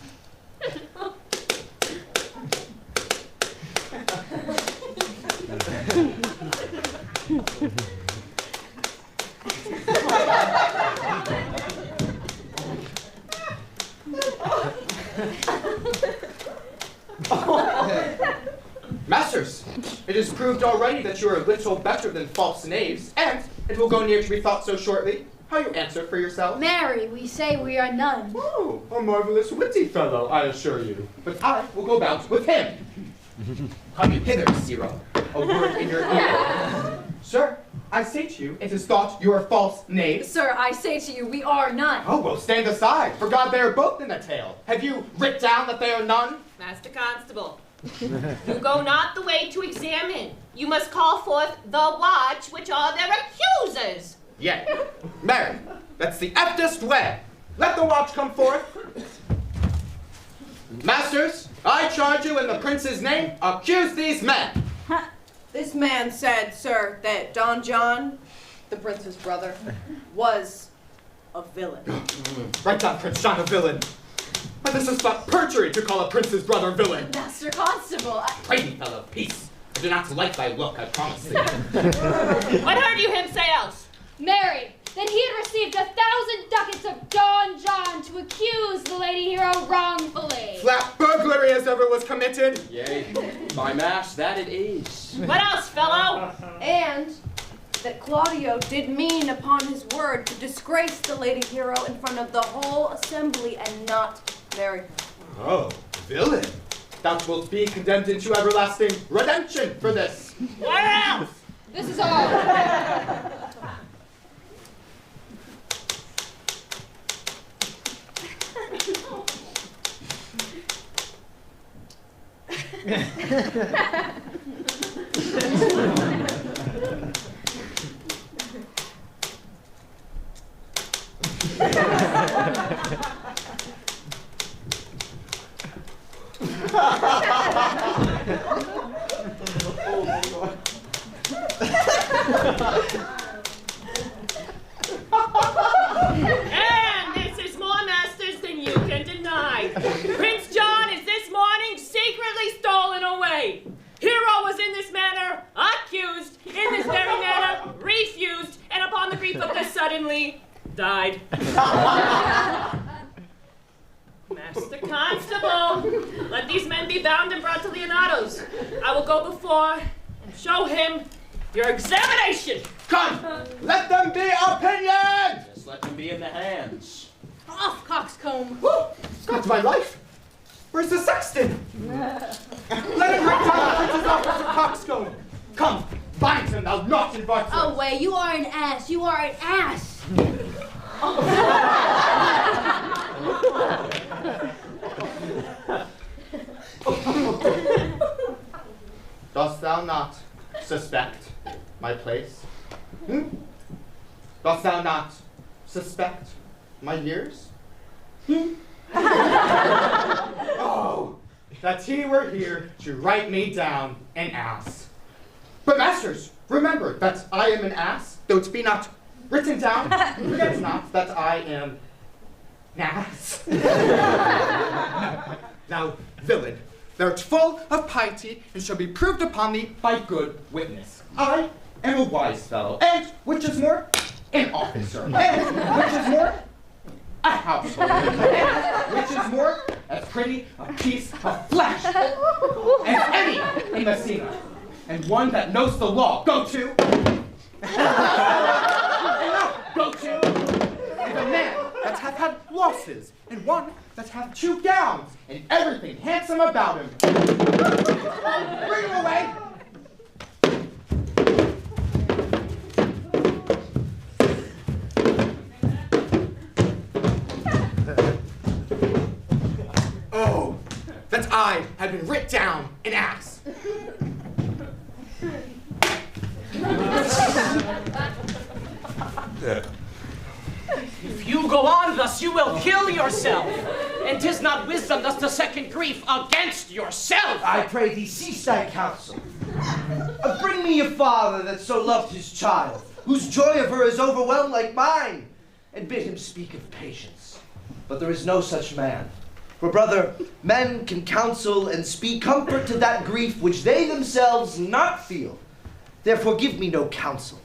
Masters, it is proved already that you are little better than false knaves, and it will go near to be thought so shortly. How you answer for yourself? Mary, we say we are none. Oh, a marvelous witty fellow, I assure you. But I will go about with him. Come hither, Zero. A word in your ear. Sir, I say to you, it is thought you are false knaves. Sir, I say to you, we are none. Oh, well, stand aside. For God, they are both in the tale. Have you writ down that they are none? Master Constable, you go not the way to examine. You must call forth the watch, which are their accusers. Yea. Mary, that's the eftest way. Let the watch come forth. Masters, I charge you in the prince's name, accuse these men. This man said, sir, that Don John, the prince's brother, was a villain. Write down Prince John a villain. But this is not perjury to call a prince's brother villain. Master Constable, Pray me, fellow, peace. I do not like thy look, I promise thee. What heard you him say else? Mary, that he had received 1,000 ducats of Don John to accuse the Lady Hero wrongfully. Flat burglary as ever was committed. Yea, by mass, that it is. What else, fellow? And that Claudio did mean upon his word to disgrace the Lady Hero in front of the whole assembly and not marry her. Oh, villain. Thou wilt be condemned into everlasting redemption for this. Where else? This is all. And this is more masters than you can deny. Prince John is this morning secretly stolen away. Hero was in this manner accused, in this very manner refused, and upon the grief of this suddenly died. Master Constable, let these men be bound and brought to Leonato's. I will go before and show him your examination. Come, let them be opinion! Just let them be in the hands. Off, coxcomb. Woo! Scots my life! Where's the sexton? Let him write down the prince's office of coxcomb. Come, bind him, thou naughty butcher. Away, you are an ass. You are an ass. Dost thou not suspect my place? Dost thou not suspect my years? Oh, that he were here to write me down an ass. But masters, remember that I am an ass, though it be not written down. Forget not that I am an ass. Thou villain, thou'rt full of piety, and shall be proved upon thee by good witness. I am a wise fellow, and, which is more, an officer, and, which is more, a household, and, which is more, as pretty a piece of flesh as any in Messina, and one that knows the law. Go to, go to, and a man that hath had losses, and one that hath 2 gowns, and everything handsome about him. Bring him away! Oh, that I had been writ down an ass. If you go on thus, you will kill yourself. And 'tis not wisdom thus to second grief against yourself. I pray thee, cease thy counsel. Bring me a father that so loved his child, whose joy of her is overwhelmed like mine, and bid him speak of patience. But there is no such man. For, brother, men can counsel and speak comfort to that grief which they themselves not feel. Therefore give me no counsel.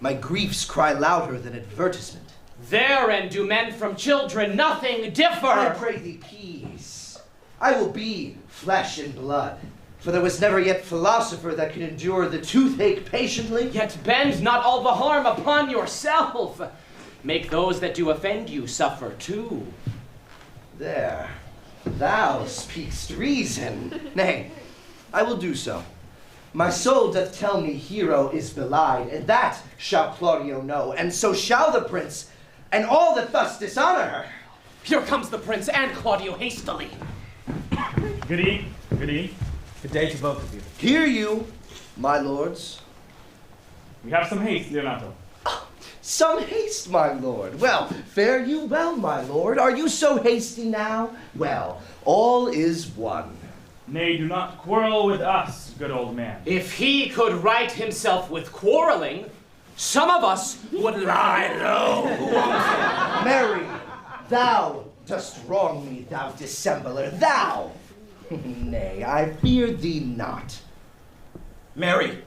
My griefs cry louder than advertisement. Therein do men from children nothing differ. I pray thee peace. I will be flesh and blood. For there was never yet philosopher that could endure the toothache patiently. Yet bend not all the harm upon yourself. Make those that do offend you suffer too. There, thou speak'st reason. Nay, I will do so. My soul doth tell me Hero is belied, and that shall Claudio know, and so shall the prince, and all that thus dishonor her. Here comes the prince and Claudio hastily. Good evening. Good evening. Good day to both of you. Hear you, my lords. We have some haste, Leonato. Some haste, my lord. Well, fare you well, my lord. Are you so hasty now? Well, all is one. Nay, do not quarrel with us, good old man. If he could right himself with quarreling, some of us would lie low. Mary, thou dost wrong me, thou dissembler, thou! Nay, I fear thee not. Mary,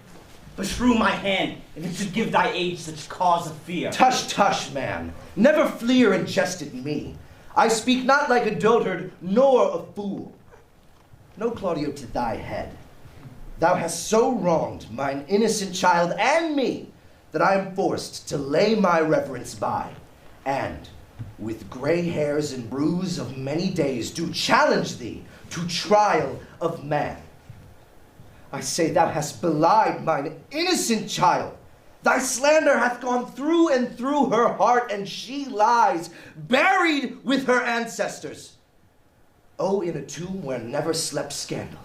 beshrew my hand if it should give thy age such cause of fear. Tush, tush, man. Never fleer and jest at me. I speak not like a dotard, nor a fool. No, Claudio, to thy head. Thou hast so wronged mine innocent child and me that I am forced to lay my reverence by, and, with gray hairs and bruise of many days, do challenge thee to trial of man. I say thou hast belied mine innocent child. Thy slander hath gone through and through her heart, and she lies buried with her ancestors. Oh, in a tomb where never slept scandal.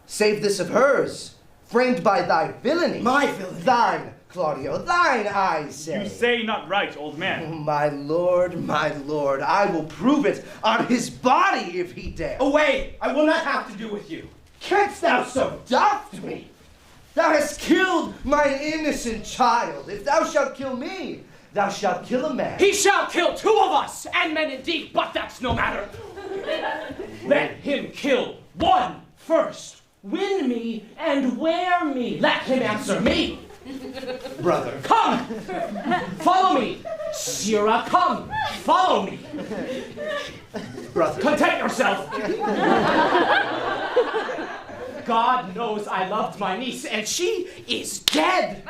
Save this of hers, framed by thy villainy. My villainy? Thine, Claudio, thine, I say. You say not right, old man. My lord, I will prove it on his body if he dare. Away! I will not have to do with you. Canst thou so doft me? Thou hast killed mine innocent child. If thou shalt kill me, thou shalt kill a man. He shall kill 2 of us, and men indeed, but that's no matter. Let him kill 1 first. Win me and wear me. Let him answer me. Brother. Come! Follow me. Sirrah, come. Follow me. Brother. Content yourself. God knows I loved my niece, and she is dead.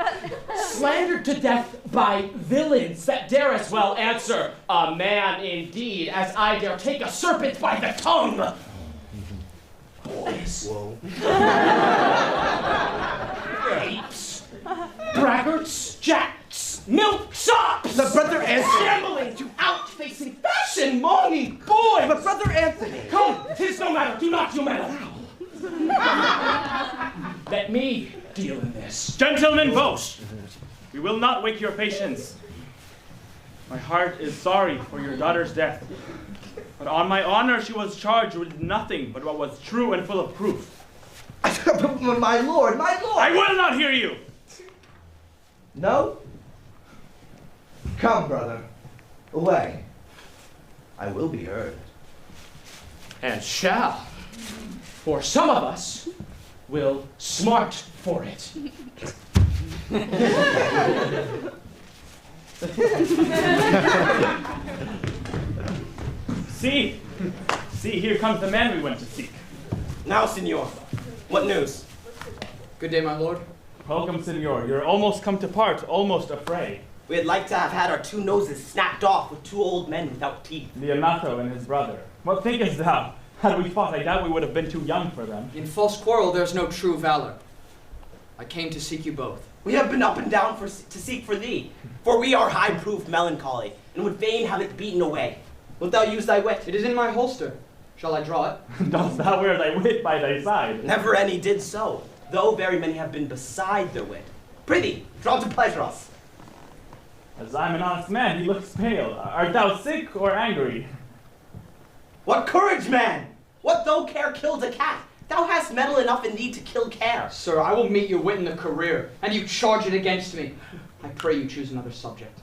Slandered to death by villains that dare as well answer a man indeed, as I dare take a serpent by the tongue. Boys. Whoa. Apes. Braggarts. Jacks. Milksops. The Brother Anthony. Shambling to outfacing fashion monging boys. But Brother Anthony. Come, 'tis no matter. Do not you meddle. Let me deal in this. Gentlemen both, we will not wake your patience. My heart is sorry for your daughter's death, but on my honor she was charged with nothing but what was true and full of proof. My lord. I will not hear you. No? Come, brother. Away. I will be heard. And shall. For some of us will smart for it. See, here comes the man we went to seek. Now, senor, what news? Good day, my lord. Welcome, senor. You're almost come to part, almost a fray. We'd like to have had our 2 noses snapped off with 2 old men without teeth. Leonato and his brother. What thinkest thou? Had we fought, I doubt we would have been too young for them. In false quarrel, there's no true valor. I came to seek you both. We have been up and down to seek for thee, for we are high-proof melancholy, and would fain have it beaten away. Wilt thou use thy wit? It is in my holster. Shall I draw it? Dost thou wear thy wit by thy side? Never any did so, though very many have been beside their wit. Prithee, draw to pleasure us. As I'm an honest man, he looks pale. Art thou sick or angry? What courage, man! What though care killed a cat? Thou hast mettle enough in thee to kill care. Sir, I will meet your wit in the career, and you charge it against me. I pray you choose another subject.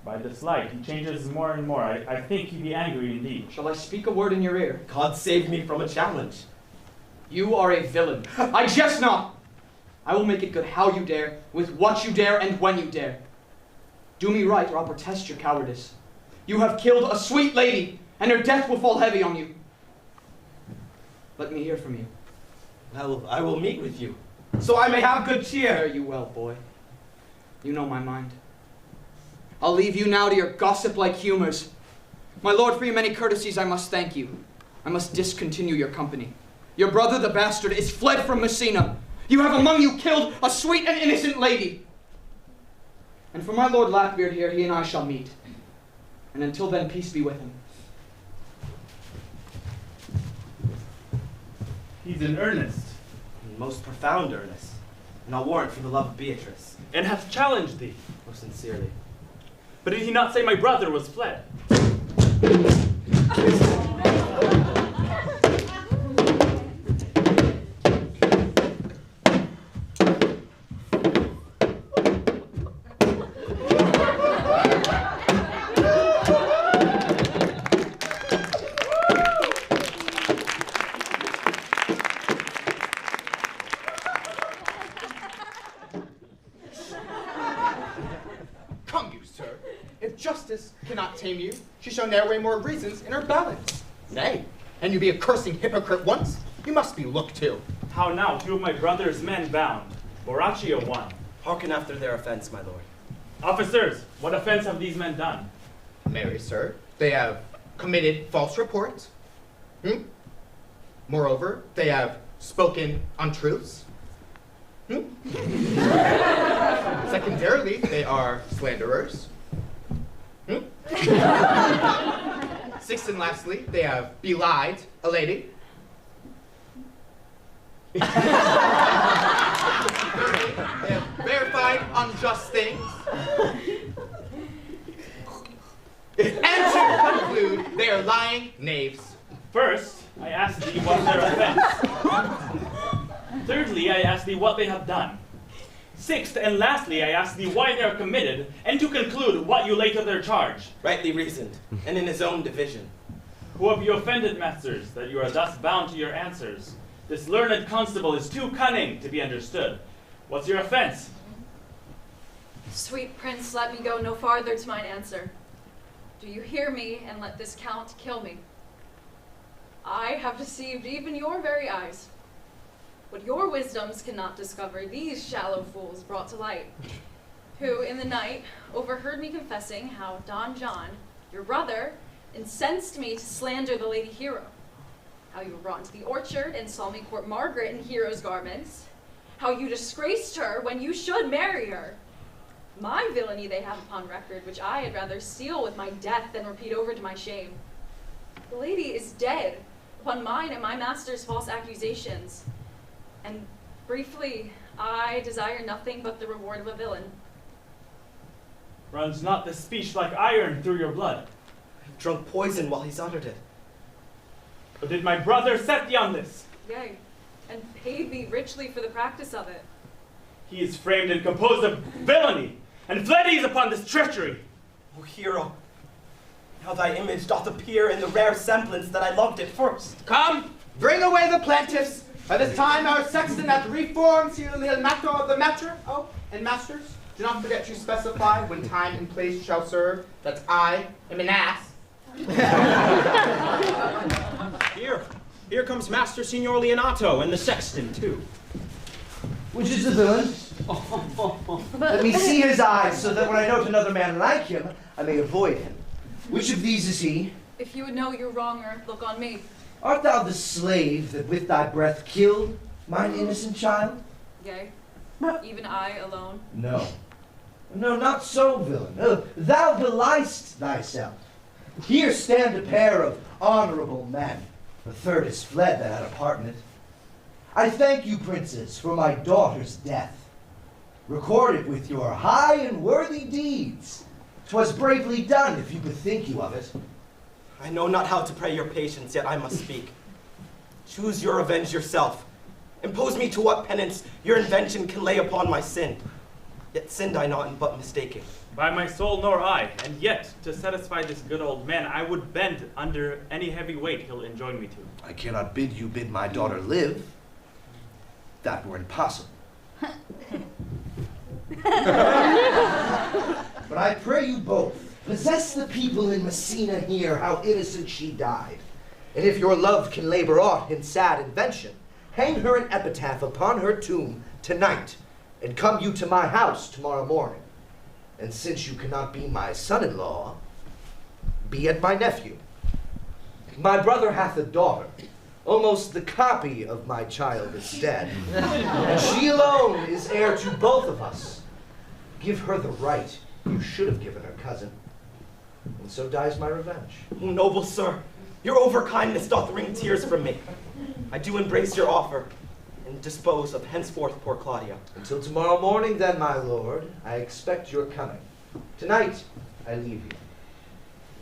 By this light, he changes more and more. I think he be angry indeed. Shall I speak a word in your ear? God save me from a challenge. You are a villain. I jest not. I will make it good how you dare, with what you dare, and when you dare. Do me right, or I'll protest your cowardice. You have killed a sweet lady, and her death will fall heavy on you. Let me hear from you. Well, I will meet with you, so I may have good cheer. Fare you well, boy. You know my mind. I'll leave you now to your gossip-like humors. My lord, for your many courtesies, I must thank you. I must discontinue your company. Your brother, the bastard, is fled from Messina. You have among you killed a sweet and innocent lady. And for my lord Lapbeard here, he and I shall meet. And until then, peace be with him. He's in earnest. In most profound earnest. And I'll warrant for the love of Beatrice. And hath challenged thee. Most sincerely. But did he not say my brother was fled? Come you, sir. If justice cannot tame you, she shall ne'er weigh more reasons in her balance. Nay, and you be a cursing hypocrite once, you must be looked to. How now, 2 of my brother's men bound. Borachio one. Hearken after their offense, my lord. Officers, what offense have these men done? Marry, sir, they have committed false reports. Moreover, they have spoken untruths. Secondarily, they are slanderers. Sixth and lastly, they have belied a lady. verified unjust things. And to conclude, they are lying knaves. First, I ask thee what their offense. Thirdly, I ask thee what they have done. Sixth and lastly, I ask thee why they are committed, and to conclude what you lay to their charge. Rightly reasoned, and in his own division. Who have you offended, masters, that you are thus bound to your answers? This learned constable is too cunning to be understood. What's your offense? Sweet prince, let me go no farther to mine answer. Do you hear me, and let this count kill me? I have deceived even your very eyes. What your wisdoms cannot discover, these shallow fools brought to light, who in the night overheard me confessing how Don John, your brother, incensed me to slander the lady hero. How you were brought into the orchard and saw me court Margaret in hero's garments. How you disgraced her when you should marry her. My villainy they have upon record, which I had rather seal with my death than repeat over to my shame. The lady is dead upon mine and my master's false accusations. And briefly, I desire nothing but the reward of a villain. Runs not this speech like iron through your blood? I've drunk poison while he's uttered it. Or did my brother set thee on this? Yea, and paid me richly for the practice of it. He is framed and composed of villainy, and fled he is upon this treachery. O hero, now thy image doth appear in the rare semblance that I loved at first. Come, bring away the plaintiffs. By this time our sexton hath reformed here the matter of the matter. Oh, and masters, do not forget to specify when time and place shall serve that I am an ass. Here comes Master Signor Leonato, and the sexton, too. Which is the villain? Let me see his eyes, so that when I note another man like him, I may avoid him. Which of these is he? If you would know your wronger, look on me. Art thou the slave that with thy breath killed mine innocent child? Yea, even I alone. No. No, not so, villain. Thou beliest thyself. Here stand a pair of honorable men. The third is fled that had a part in it. I thank you, princes, for my daughter's death. Record it with your high and worthy deeds. 'Twas bravely done, if you bethink you of it. I know not how to pray your patience, yet I must speak. Choose your revenge yourself. Impose me to what penance your invention can lay upon my sin. Yet sinned I not in but mistaking. By my soul nor I, and yet, to satisfy this good old man, I would bend under any heavy weight he'll enjoin me to. I cannot bid you bid my daughter live. That were impossible. But I pray you both, possess the people in Messina here how innocent she died. And if your love can labor aught in sad invention, hang her an epitaph upon her tomb tonight, and come you to my house tomorrow morning. And since you cannot be my son-in-law, be it my nephew. My brother hath a daughter, almost the copy of my child instead, and she alone is heir to both of us. Give her the right you should have given her cousin, and so dies my revenge. O noble sir, your overkindness doth wring tears from me. I do embrace your offer, and dispose of henceforth poor Claudia. Until tomorrow morning, then, my lord, I expect your coming. Tonight, I leave you.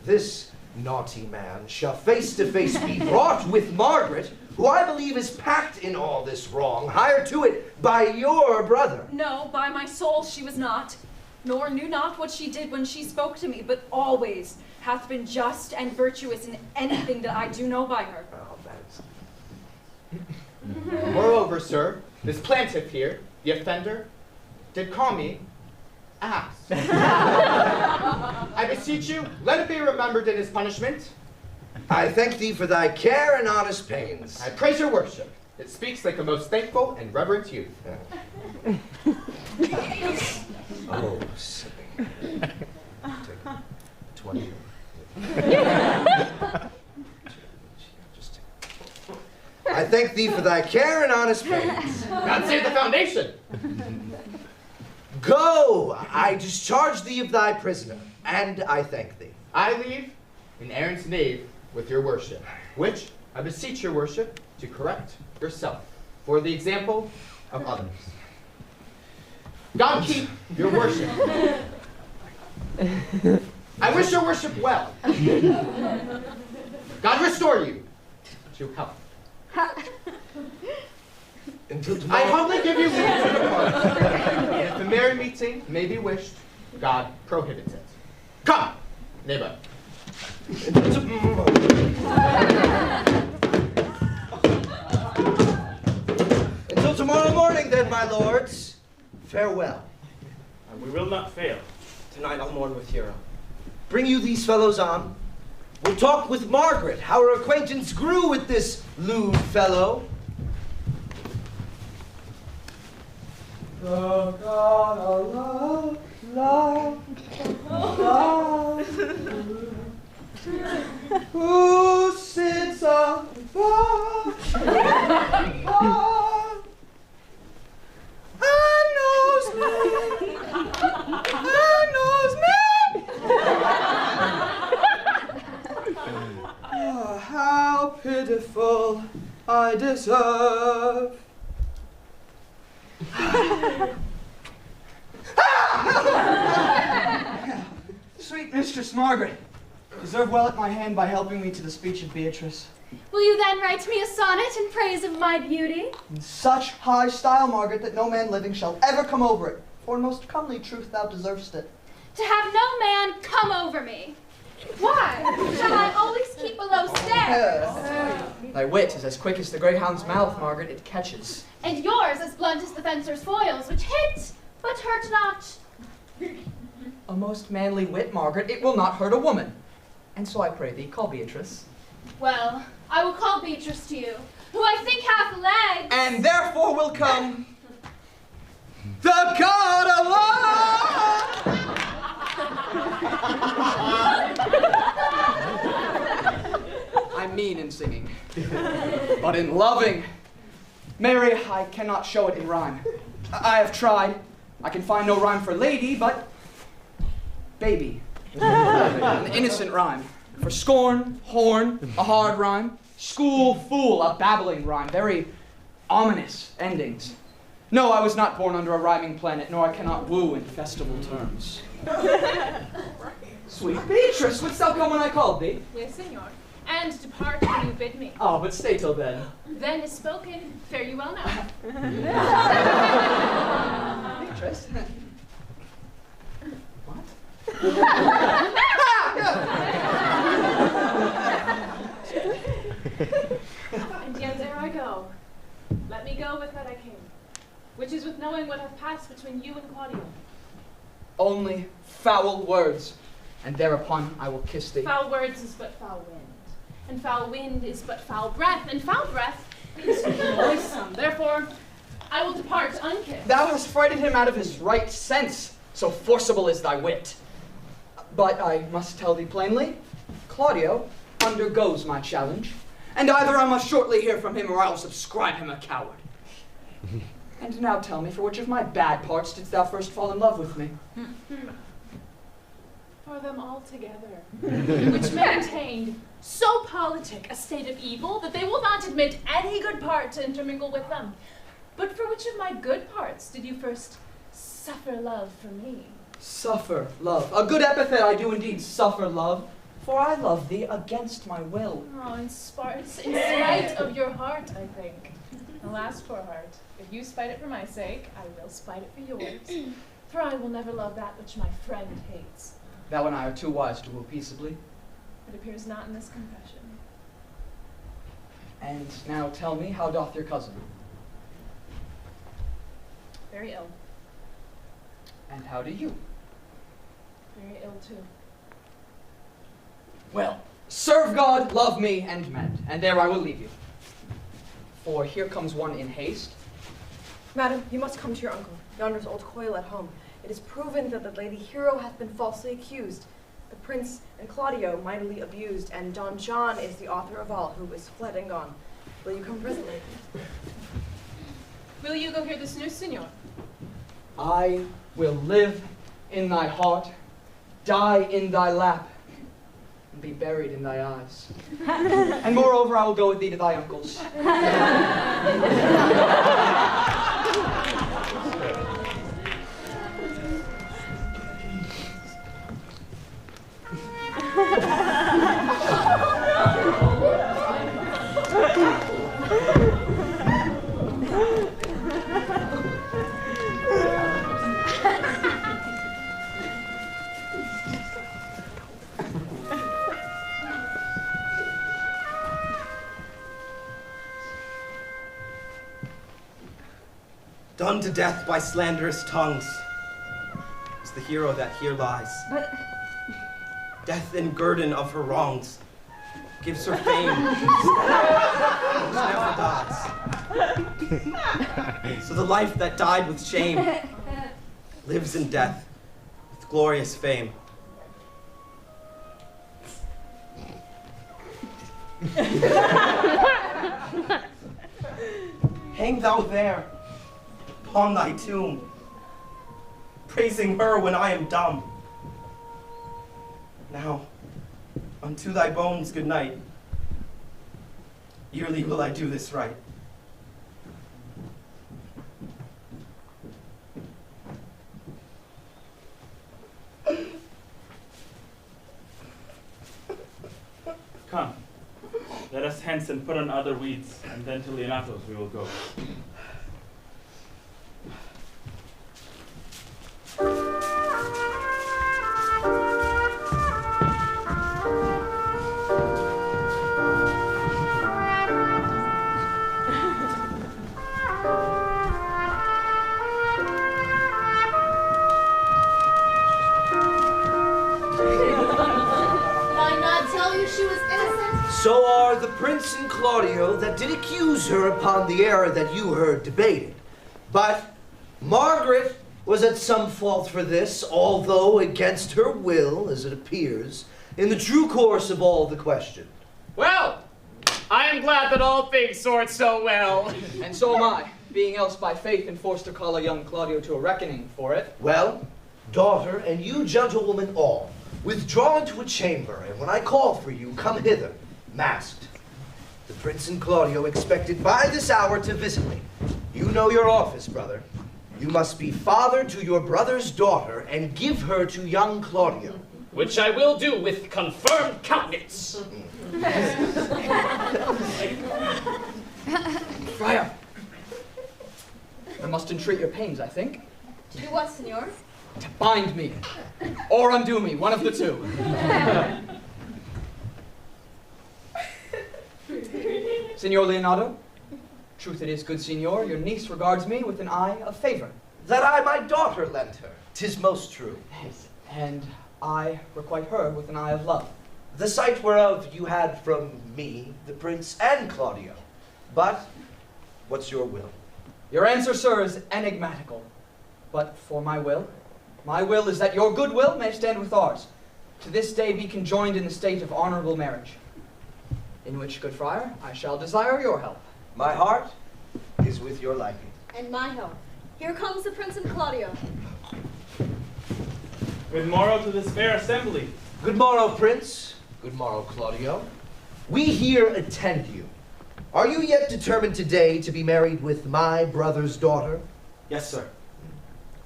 This naughty man shall face to face be brought with Margaret, who I believe is packed in all this wrong, hired to it by your brother. No, by my soul she was not, nor knew not what she did when she spoke to me, but always hath been just and virtuous in anything that I do know by her. Oh, that is... Moreover, sir, this plaintiff here, the offender, did call me ass. I beseech you, let it be remembered in his punishment. I thank thee for thy care and honest pains. I praise your worship. It speaks like a most thankful and reverent youth. Oh, silly. Take 20. I thank thee for thy care and honest pains. God save the foundation. Go! I discharge thee of thy prisoner, and I thank thee. I leave in Aaron's knave with your worship, which I beseech your worship to correct yourself for the example of others. God keep your worship. I wish your worship well. God restore you to health. Until I tomorrow. humbly give you leave to depart. If the merry meeting may be wished, God prohibits it. Come, neighbor. Until tomorrow morning, then, my lords. Farewell. And we will not fail. Tonight I'll mourn with Hero. Bring you these fellows on. We'll talk with Margaret, how her acquaintance grew with this lewd fellow. The God of love, who sits above, and knows me, and knows me. Oh, how pitiful I deserve. Sweet Mistress Margaret, deserve well at my hand by helping me to the speech of Beatrice. Will you then write me a sonnet in praise of my beauty? In such high style, Margaret, that no man living shall ever come over it. For in most comely truth thou deservest it. To have no man come over me. Why? Shall I always keep below stairs? Thy wit is as quick as the greyhound's mouth, Margaret, it catches. And yours as blunt as the fencer's foils, which hit, but hurt not. A most manly wit, Margaret, it will not hurt a woman. And so I pray thee, call Beatrice. Well, I will call Beatrice to you, who I think hath legs. And therefore will come the God of love! I mean in singing, but in loving. Mary, I cannot show it in rhyme. I have tried. I can find no rhyme for lady, but baby. An innocent rhyme. For scorn, horn, a hard rhyme. School, fool, a babbling rhyme. Very ominous endings. No, I was not born under a rhyming planet, nor I cannot woo in festival terms. Sweet Beatrice, wouldst thou come when I called thee? Yes, senor. And depart when you bid me. Oh, but stay till then. Then is spoken. Fare you well now. Beatrice? What? And yet there I go. Let me go with that I came, which is with knowing what hath passed between you and Claudio. Only foul words, and thereupon I will kiss thee. Foul words is but foul wind, and foul wind is but foul breath, and foul breath is noisome. Therefore, I will depart unkissed. Thou hast frighted him out of his right sense, so forcible is thy wit. But I must tell thee plainly, Claudio undergoes my challenge, and either I must shortly hear from him or I will subscribe him a coward. And now tell me, for which of my bad parts didst thou first fall in love with me? For them all together, which maintained so politic a state of evil that they will not admit any good part to intermingle with them. But for which of my good parts did you first suffer love from me? Suffer love. A good epithet, I do indeed suffer love, for I love thee against my will. Oh, in spite of your heart, I think. Alas, poor heart, if you spite it for my sake, I will spite it for yours. For I will never love that which my friend hates. Thou and I are too wise to woo peaceably. It appears not in this confession. And now tell me, how doth your cousin? Very ill. And how do you? Very ill, too. Well, serve God, love me, and mend, and there I will leave you. For here comes one in haste. Madam, you must come to your uncle, yonder's old coil at home. It is proven that the Lady Hero hath been falsely accused, the Prince and Claudio mightily abused, and Don John is the author of all, who is fled and gone. Will you come presently? Will you go hear this news, senor? I will live in thy heart, die in thy lap, and be buried in thy eyes. And moreover, I will go with thee to thy uncle's. done to death by slanderous tongues, is the hero that here lies. But Death and guerdon of her wrongs gives her fame, which never dies. So the life that died with shame lives in death with glorious fame. Hang thou there upon thy tomb, praising her when I am dumb. Now, unto thy bones good night. Yearly will I do this right. Come, let us hence and put on other weeds, and then to Leonato's we will go. So are the prince and Claudio that did accuse her upon the error that you heard debated. But Margaret was at some fault for this, although against her will, as it appears, in the true course of all the question. Well, I am glad that all things sort so well. And so am I, being else by faith enforced to call a young Claudio to a reckoning for it. Well, daughter, and you gentlewomen all, withdraw into a chamber, and when I call for you, come hither, masked. The prince and Claudio expected by this hour to visit me. You know your office, brother. You must be father to your brother's daughter and give her to young Claudio. Which I will do with confirmed countenance. Friar, I must entreat your pains, I think. To do what, senor? To bind me, or undo me, one of the two. Signor Leonardo, truth it is, good signor, your niece regards me with an eye of favor. That I my daughter lent her, 'tis most true. And I requite her with an eye of love. The sight whereof you had from me, the prince, and Claudio. But what's your will? Your answer, sir, is enigmatical. But for my will is that your good will may stand with ours, to this day be conjoined in the state of honorable marriage. In which, good friar, I shall desire your help. My heart is with your liking. And my help. Here comes the Prince and Claudio. Good morrow to this fair assembly. Good morrow, Prince. Good morrow, Claudio. We here attend you. Are you yet determined today to be married with my brother's daughter? Yes, sir.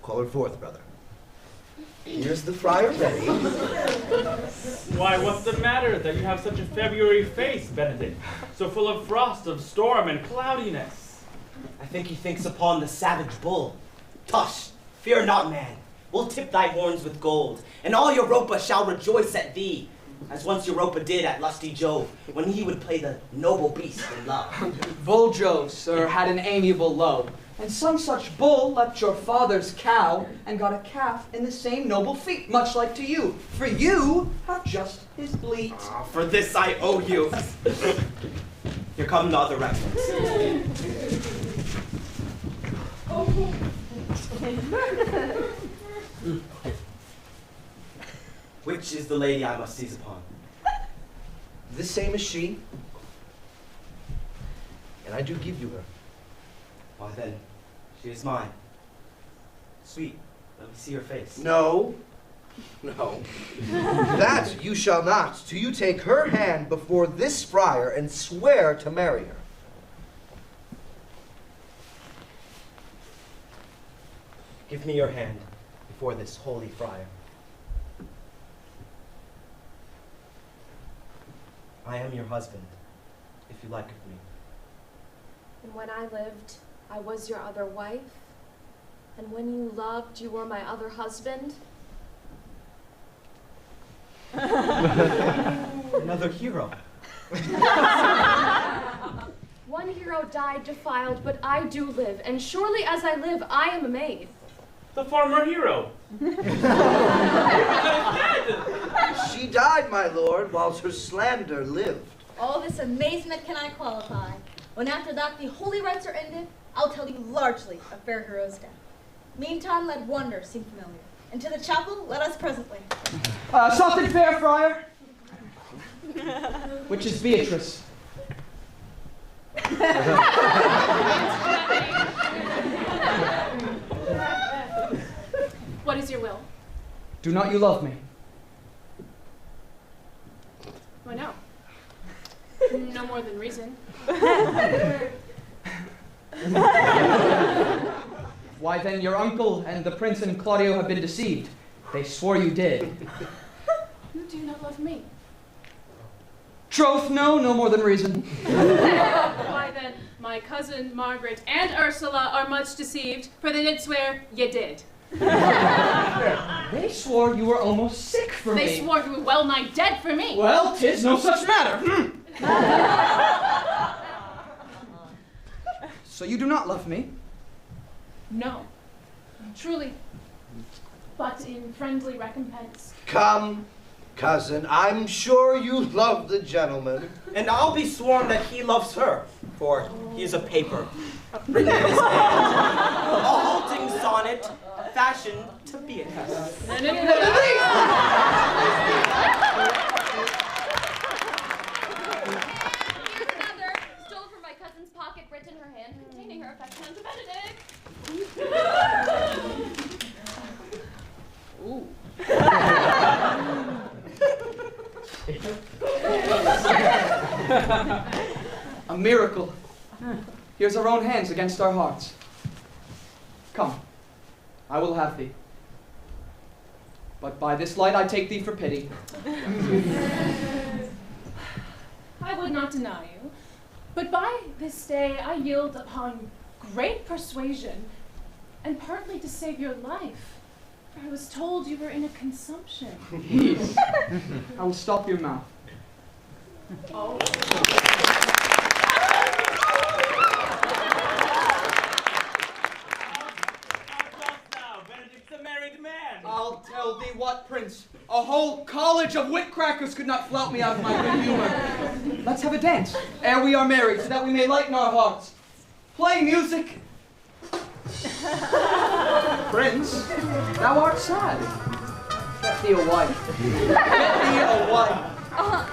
Call her forth, brother. Here's the friar ready. Why, what's the matter that you have such a February face, Benedict? So full of frost, of storm, and cloudiness. I think he thinks upon the savage bull. Tush, fear not, man. We'll tip thy horns with gold, and all Europa shall rejoice at thee, as once Europa did at lusty Jove, when he would play the noble beast in love. Bull Jove, sir, had an amiable low, and some such bull leapt your father's cow, and got a calf in the same noble feat, much like to you. For you have just his bleat. For this I owe you. Here come the other reckonings. Which is the lady I must seize upon? The same as she. And I do give you her. Why then, she is mine. Sweet, let me see her face. No. No. That you shall not, till you take her hand before this friar and swear to marry her. Give me your hand before this holy friar. I am your husband, if you like of me. And when I lived, I was your other wife. And when you loved, you were my other husband. Another hero. One one hero died defiled, but I do live, and surely as I live, I am a maid. The former hero. She died, my lord, whilst her slander lived. All this amazement can I qualify. When after that the holy rites are ended, I'll tell you largely of fair hero's death. Meantime, let wonder seem familiar. And to the chapel, let us presently. Soft and fair, friar. Which is Beatrice? What is your will? Do not you love me? Why no? No more than reason. Why then your uncle and the prince and Claudio have been deceived. They swore you did. You do not love me. Troth, no more than reason. Why then, my cousin Margaret and Ursula are much deceived, for they did swear ye did. They swore you were almost sick for me. They swore you were well nigh dead for me. Well, 'tis no such matter. So you do not love me? No, truly, but in friendly recompense. Come, cousin, I'm sure you love the gentleman. And I'll be sworn that he loves her, for he is a paper, written in his hand, a halting sonnet, fashioned to Beatrice. Stole from my cousin's pocket, writ in her hand, containing her affection to Benedict. Ooh. A miracle. Here's our own hands against our hearts. Come, I will have thee. But by this light I take thee for pity. I would not deny you, but by this day I yield upon great persuasion, and partly to save your life, for I was told you were in a consumption. Peace. I will stop your mouth. Oh. I'll tell thee what, Prince. A whole college of wit-crackers could not flout me out of my good humor. Let's have a dance, ere we are married, so that we may lighten our hearts. Play music. Prince, thou art sad. Get thee a wife. Get thee a wife.